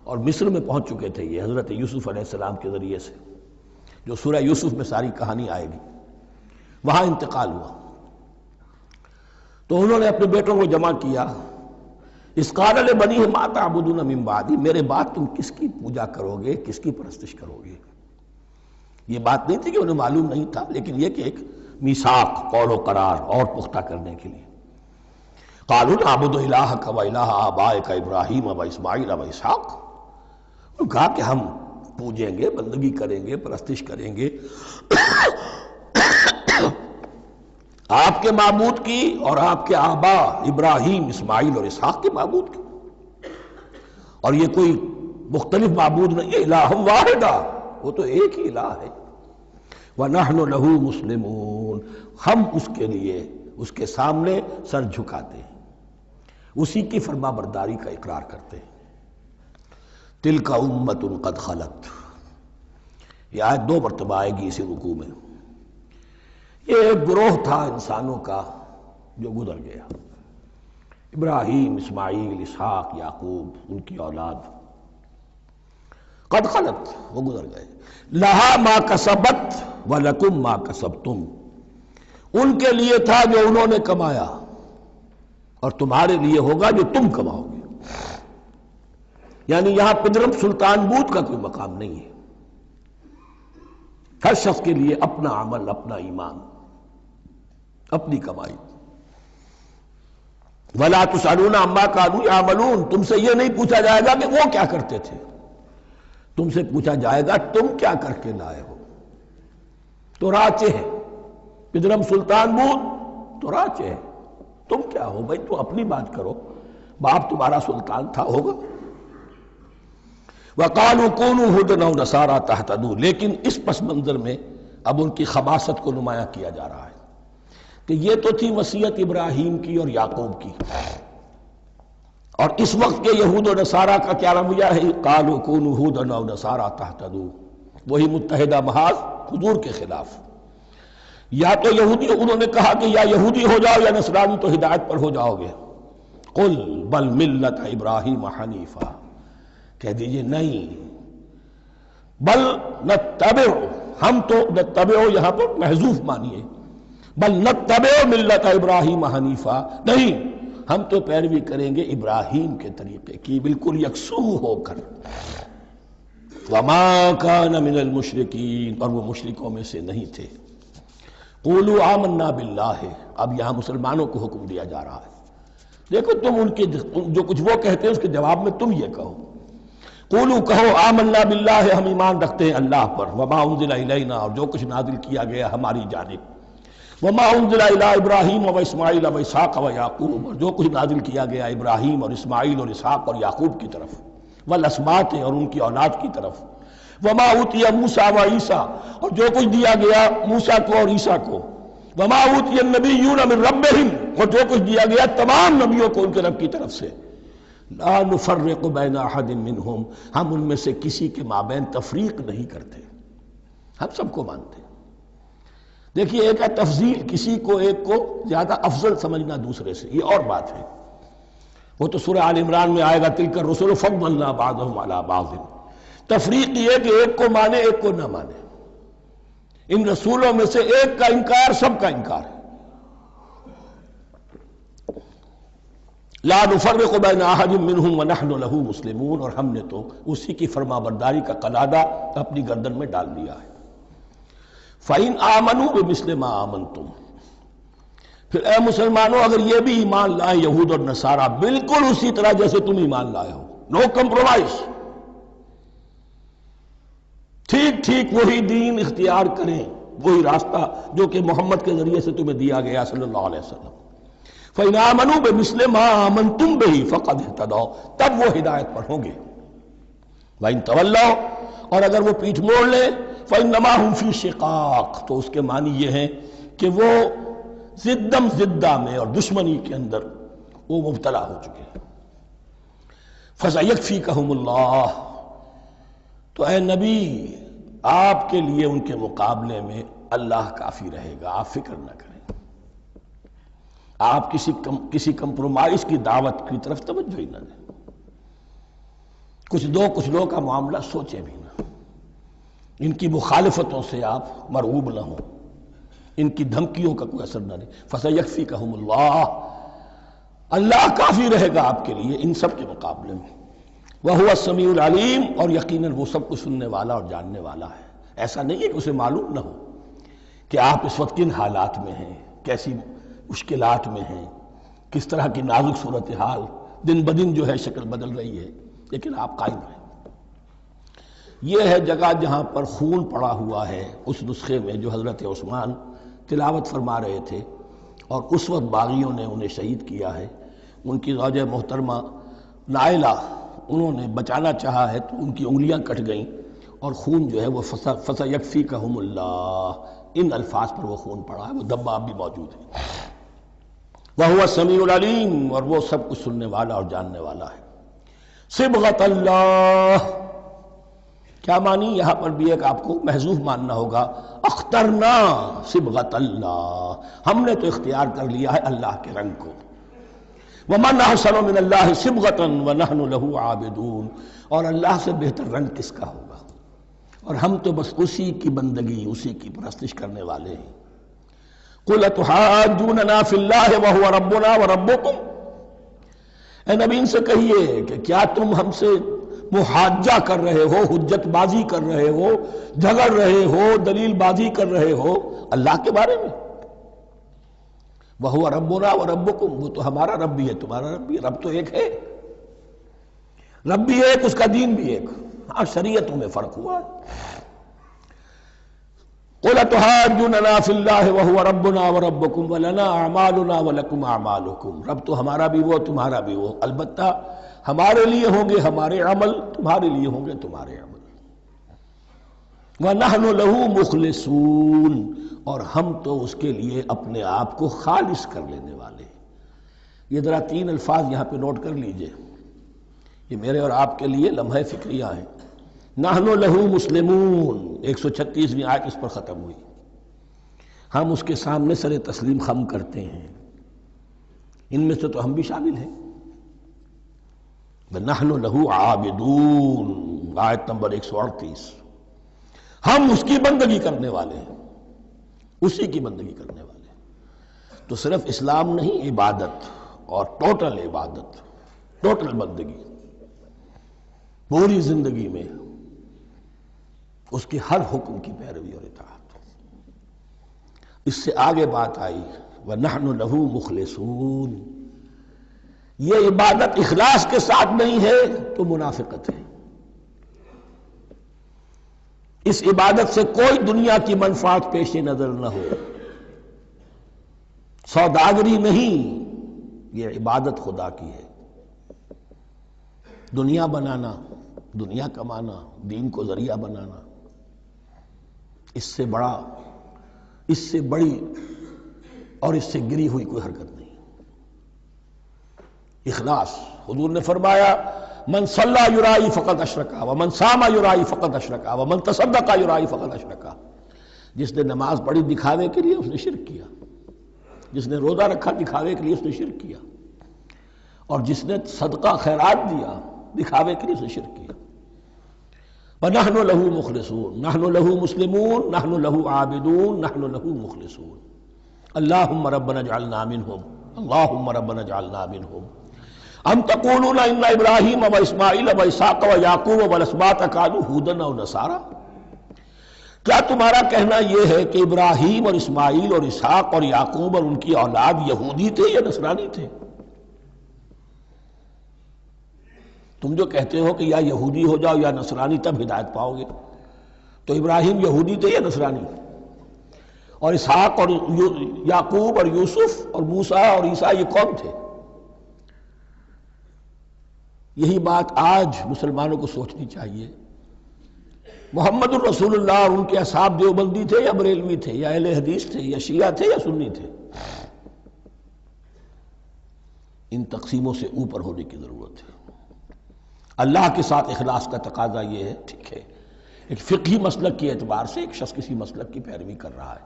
اور مصر میں پہنچ چکے تھے یہ حضرت یوسف علیہ السلام کے ذریعے سے، جو سورہ یوسف میں ساری کہانی آئے گی. وہاں انتقال ہوا تو انہوں نے اپنے بیٹوں کو جمع کیا. اذ قال لبنیہ ما تعبدون من بعدی، میرے بعد تم کس کی پوجا کرو گے، کس کی پرستش کرو گے؟ یہ بات نہیں تھی کہ انہیں معلوم نہیں تھا، لیکن یہ کہ ایک میثاق، قول و قرار اور پختہ کرنے کے لیے. قالوا نعبد الہک و الہ آبائک ابراہیم و اسماعیل و اسحاق، انہوں نے کہا کہ ہم پوجیں گے، بندگی کریں گے، پرستش کریں گے آپ کے معبود کی اور آپ کے آبا ابراہیم، اسماعیل اور اسحاق کے معبود کی. اور یہ کوئی مختلف معبود نہیں ہے، الہ واحدہ، وہ تو ایک ہی الہ ہے. وَنَحْنُ لَهُ مُسْلِمُونَ، ہم اس کے لیے اس کے سامنے سر جھکاتے ہیں، اسی کی فرما برداری کا اقرار کرتے ہیں. تِلْكَ أُمَّةٌ قَدْ خَلَتْ، یہ آیت 2 مرتبہ آئے گی اسی رکوع میں. یہ ایک گروہ تھا انسانوں کا جو گزر گیا، ابراہیم، اسماعیل، اسحاق، یعقوب، ان کی اولاد. قد خلت، وہ گزر گئے. لہا ما کسبت ولکم ما کسبتم، ان کے لیے تھا جو انہوں نے کمایا، اور تمہارے لیے ہوگا جو تم کماؤ گے. یعنی یہاں پدرم سلطان بود کا کوئی مقام نہیں ہے. ہر شخص کے لیے اپنا عمل، اپنا ایمان، اپنی کمائی. وَلَا تُسْأَلُونَ عَمَّا كَانُوا يَعْمَلُونَ، تم سے یہ نہیں پوچھا جائے گا کہ وہ کیا کرتے تھے، تم سے پوچھا جائے گا تم کیا کر کے لائے ہو. تو راچے ہے پدرم سلطان بود، تو راچے ہے. تم کیا ہو بھائی، تو اپنی بات کرو، باپ تمہارا سلطان تھا، ہوگا. وَقَالُوا كُونُوا هُودًا أَوْ نَصَارَىٰ تَهْتَدُوا، لیکن اس پس منظر میں اب ان کی خباثت کو نمایاں کیا جا رہا ہے کہ یہ تو تھی وصیت ابراہیم کی اور یعقوب کی، اور اس وقت کے یہود و نصارہ کا کیا رویہ ہے؟ قَالُوا كُونُوا هُودًا أَوْ نَصَارَىٰ تَهْتَدُوا، وہی متحدہ محاذ حضور کے خلاف. یا تو یہودی، انہوں نے کہا کہ یا یہودی ہو جاؤ یا نصرانی تو ہدایت پر ہو جاؤ گے. قُلْ بَلْ مِلَّةَ إِبْرَاهِيمَ حَنِيفًا، کہہ دیجئے نہیں، بل نتبع، ہم تو نتبع یہاں پر محذوف مانیے، بل نتبع ملت ابراہیم حنیفا، نہیں ہم تو پیروی کریں گے ابراہیم کے طریقے کی بالکل یکسو ہو کر. وما کان من المشرکین، اور وہ مشرکوں میں سے نہیں تھے. قولوا آمنا باللہ، اب یہاں مسلمانوں کو حکم دیا جا رہا ہے. دیکھو تم ان کے جو کچھ وہ کہتے ہیں اس کے جواب میں تم یہ کہو، قولوا کہو آمنا باللہ، ہم ایمان رکھتے ہیں اللہ پر، وما انزل الینا، اور جو کچھ نازل کیا گیا ہماری جانب، وما انزل الی ابراہیم و اسماعیل و اسحاق و یعقوب، اور جو کچھ نازل کیا گیا ابراہیم اور اسماعیل اور اسحاق اور یعقوب کی طرف، والاسباط، اور ان کی اولاد کی طرف، وما اوتی موسیٰ و عیسیٰ، اور جو کچھ دیا گیا موسیٰ کو اور عیسیٰ کو، وما اوتی النبیون من ربہم، اور جو کچھ دیا گیا تمام نبیوں کو ان کے رب کی طرف سے، لا نفرق بین احد منہم، ہم ان میں سے کسی کے مابین تفریق نہیں کرتے، ہم سب کو مانتے ہیں. دیکھیے ایک ہے تفضیل، کسی کو ایک کو زیادہ افضل سمجھنا دوسرے سے، یہ اور بات ہے. وہ تو سورہ آل عمران میں آئے گا تلک الرسل فضلنا بعضهم علی بعض. تفریق یہ کہ ایک کو مانے ایک کو نہ مانے. ان رسولوں میں سے ایک کا انکار سب کا انکار ہے. لا نفرق بین احد منہم ونحن له مسلمون، اور ہم نے تو اسی کی فرما برداری کا قلادہ اپنی گردن میں ڈال دیا ہے. فَإِنْ آمَنُوا بِمِثْلِ مَا آمَنْتُمْ، پھر اے مسلمانوں اگر یہ بھی ایمان لائیں یہود اور نصارہ بالکل اسی طرح جیسے تم ایمان لائے ہو، نو کمپرومائز، ٹھیک ٹھیک وہی دین اختیار کریں، وہی راستہ جو کہ محمد کے ذریعے سے تمہیں دیا گیا صلی اللہ علیہ وسلم. فَإِنْ آمَنُوا بِمِثْلِ مَا آمَنْتُمْ بِهِ فَقَدْ اهْتَدَوْا، تب وہ ہدایت پر ہوں گے. وَإِنْ تَوَلَّوْا، اور اگر وہ پیٹھ موڑ لیں، فَإِنَّمَا هُمْ فِي شِقَاقٍ، تو اس کے معنی یہ ہے کہ وہ زدم زدہ میں اور دشمنی کے اندر وہ مبتلا ہو چکے ہیں. فَسَيَكْفِيكَهُمُ اللَّهُ، تو اے نبی آپ کے لیے ان کے مقابلے میں اللہ کافی رہے گا، آپ فکر نہ کریں. آپ کسی کمپرومائز کی دعوت کی طرف توجہ ہی نہ دیں. کچھ دو کا معاملہ سوچیں بھی نہ، ان کی مخالفتوں سے آپ مرعوب نہ ہوں، ان کی دھمکیوں کا کوئی اثر نہ دیں. فَسَيَكْفِيكَهُمُ اللَّهُ، اللہ کافی رہے گا آپ کے لیے ان سب کے مقابلے میں. وَهُوَ السَّمِيعُ الْعَلِيمُ، اور یقیناً وہ سب کچھ سننے والا اور جاننے والا ہے. ایسا نہیں ہے کہ اسے معلوم نہ ہو کہ آپ اس وقت کن حالات میں ہیں، کیسی مشکلات میں ہیں، کس طرح کی نازک صورتحال دن بدن جو ہے شکل بدل رہی ہے، لیکن آپ قائم رہیں. یہ ہے جگہ جہاں پر خون پڑا ہوا ہے، اس نسخے میں جو حضرت عثمان تلاوت فرما رہے تھے، اور اس وقت باغیوں نے انہیں شہید کیا ہے. ان کی زوجہ محترمہ نائلہ، انہوں نے بچانا چاہا ہے تو ان کی انگلیاں کٹ گئیں، اور خون جو ہے وہ فَسَيَكْفِيكَهُمُ اللَّهُ، ان الفاظ پر وہ خون پڑا ہے، وہ دھبا اب بھی موجود ہے. وَهُوَ السَّمِيعُ الْعَلِيمُ، اور وہ سب کچھ سننے والا اور جاننے والا ہے. صبغۃ اللہ، کیا معنی؟ یہاں پر بھی ایک آپ کو محذوف ماننا ہوگا. اخترنا صبغۃ اللہ، ہم نے تو اختیار کر لیا ہے اللہ کے رنگ کو. وَمَنْ أَحْسَنُ مِنَ اللَّهِ صِبْغَةً وَنَحْنُ لَهُ عَابِدُونَ، اور اللہ سے بہتر رنگ کس کا ہوگا، اور ہم تو بس اسی کی بندگی، اسی کی پرستش کرنے والے ہیں. قُلْ أَتُحَاجُّونَنَا فِي اللَّهِ وَهُوَ رَبُّنَا وَرَبُّكُمْ، اے نبی ان سے کہیے کہ کیا تم ہم سے محاجہ کر رہے ہو، حجت بازی کر رہے ہو، جھگڑ رہے ہو، دلیل بازی کر رہے ہو اللہ کے بارے میں؟ وَهُوَ رَبُّنَا وَرَبُّكُمْ، وہ تو ہمارا رب بھی ہے تمہارا رب بھی ہے. رب تو ایک ہے، رب بھی ایک، اس کا دین بھی ایک، ہاں شریعتوں میں فرق ہوا. قُلْ أَتُحَاجُّونَنَا فِي اللَّهِ وَهُوَ رَبُّنَا وَرَبُّكُمْ وَلَنَا أَعْمَالُنَا وَلَكُمْ أَعْمَالُكُمْ، رب تو ہمارا بھی وہ تمہارا بھی وہ، البتہ ہمارے لیے ہوں گے ہمارے عمل، تمہارے لیے ہوں گے تمہارے عمل. وَنَحْنُ لَهُ مُخْلِصُونَ، اور ہم تو اس کے لیے اپنے آپ کو خالص کر لینے والے ہیں. یہ ذرا 3 الفاظ یہاں پہ نوٹ کر لیجئے، یہ میرے اور آپ کے لیے لمحہ فکریہ ہیں. نحن لہو مسلمون، 136ویں آیت اس پر ختم ہوئی. ہم اس کے سامنے سر تسلیم خم کرتے ہیں، ان میں سے تو ہم بھی شامل ہیں. نحن لہو عابدون، آیت نمبر 138. ہم اس کی بندگی کرنے والے ہیں، اسی کی بندگی کرنے والے ہیں. تو صرف اسلام نہیں، عبادت اور ٹوٹل عبادت، ٹوٹل بندگی، پوری زندگی میں اس کے ہر حکم کی پیروی اور اطاعت۔ اس سے آگے بات آئی وَنَحْنُ لَهُ مُخْلِصُونَ، یہ عبادت اخلاص کے ساتھ نہیں ہے تو منافقت ہے۔ اس عبادت سے کوئی دنیا کی منفعت پیش نظر نہ ہو، سوداگری نہیں، یہ عبادت خدا کی ہے۔ دنیا بنانا، دنیا کمانا، دین کو ذریعہ بنانا، اس سے بڑی اور اس سے گری ہوئی کوئی حرکت نہیں۔ اخلاص، حضور نے فرمایا من صلی یرائی فقط اشرکا ومن صام یرائی فقط اشرکا ومن تصدق یرائی فقط اشرکا۔ جس نے نماز پڑھی دکھاوے کے لیے اس نے شرک کیا، جس نے روزہ رکھا دکھاوے کے لیے اس نے شرک کیا، اور جس نے صدقہ خیرات دیا دکھاوے کے لیے اس نے شرک کیا۔ وَنَحْنُ لَهُ مُخْلِصُونَ، نَحْنُ لَهُ مُسْلِمُونَ، نَحْنُ لَهُ عَابِدُونَ، نَحْنُ لَهُ مُخْلِصُونَ۔ اللہم ربنا اجعلنا منہم، اللہم ربنا اجعلنا منہم۔ ام تقولون ان ابراہیم و اسماعیل و اسحاق و یعقوب والاسباط کانوا ھودا او نصارا، کیا تمہارا کہنا یہ ہے کہ ابراہیم اور اسماعیل اور اسحاق اور یعقوب اور ان کی اولاد یہودی تھے یا نصرانی تھے؟ تم جو کہتے ہو کہ یا یہودی ہو جاؤ یا نصرانی تب ہدایت پاؤ گے، تو ابراہیم یہودی تھے یا نصرانی؟ اور اسحاق اور یعقوب اور یوسف اور موسیٰ اور عیسیٰ یہ کون تھے؟ یہی بات آج مسلمانوں کو سوچنی چاہیے۔ محمد الرسول اللہ اور ان کے اصحاب دیوبندی تھے یا بریلوی تھے یا اہل حدیث تھے یا شیعہ تھے یا سنی تھے؟ ان تقسیموں سے اوپر ہونے کی ضرورت ہے۔ اللہ کے ساتھ اخلاص کا تقاضا یہ ہے، ٹھیک ہے ایک فقہی مسلک کے اعتبار سے ایک شخص کسی مسلک کی پیروی کر رہا ہے،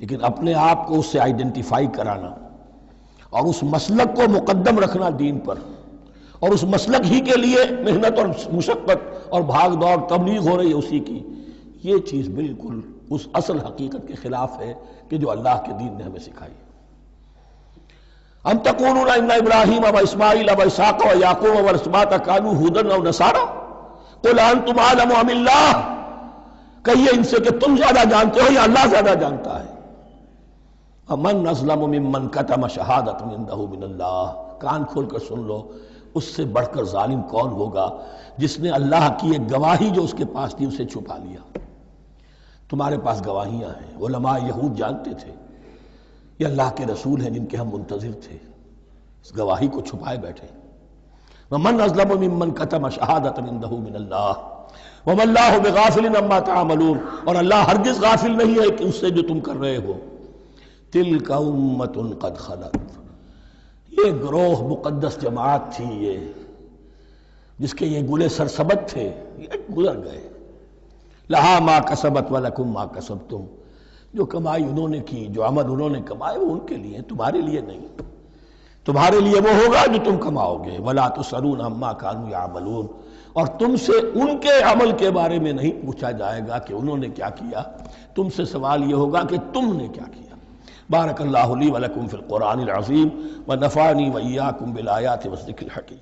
لیکن اپنے آپ کو اس سے آئیڈینٹیفائی کرانا اور اس مسلک کو مقدم رکھنا دین پر، اور اس مسلک ہی کے لیے محنت اور مشقت اور بھاگ دوڑ تبلیغ ہو رہی ہے اسی کی، یہ چیز بالکل اس اصل حقیقت کے خلاف ہے کہ جو اللہ کے دین نے ہمیں سکھائی۔ ام تقولون ان ابراہیم و اسماعیل و اسحاق و یعقوب والاسباط کانوا ھودا او نصارا قل انتم اعلم ام اللہ، کہیے ان سے کہ تم زیادہ جانتے ہو یا اللہ زیادہ جانتا ہے۔ ومن اظلم ممن کتم شہادۃ عنده من اللہ، کان کھول کر سن لو، اس سے بڑھ کر ظالم کون ہوگا جس نے اللہ کی ایک گواہی جو اس کے پاس تھی اسے چھپا لیا۔ تمہارے پاس گواہیاں ہیں، علماء یہود جانتے تھے یہ اللہ کے رسول ہیں جن کے ہم منتظر تھے، اس گواہی کو چھپائے بیٹھے۔ ومن اظلم ممن کتم شہادۃ عنده من اللہ وما اللہ بغافل عما تعملون، اور اللہ ہرگز غافل نہیں ہے کہ اس سے جو تم کر رہے ہو۔ تلک امۃ قد خلت، یہ گروہ مقدس جماعت تھی یہ جس کے یہ گلے سرسبت تھے، یہ گزر گئے۔ لہا ما کسبت ولکم ما کسبتم، جو کمائی انہوں نے کی، جو عمل انہوں نے کمائے وہ ان کے لیے، تمہارے لیے نہیں۔ تمہارے لیے وہ ہوگا جو تم کماؤ گے۔ ولا تسألون عما كانوا يعملون، اور تم سے ان کے عمل کے بارے میں نہیں پوچھا جائے گا کہ انہوں نے کیا کیا، تم سے سوال یہ ہوگا کہ تم نے کیا کیا۔ بارک اللہ لی ولکم فی القرآن العظیم ونفعنی وإیاکم بالآیات والذکر الحکیم۔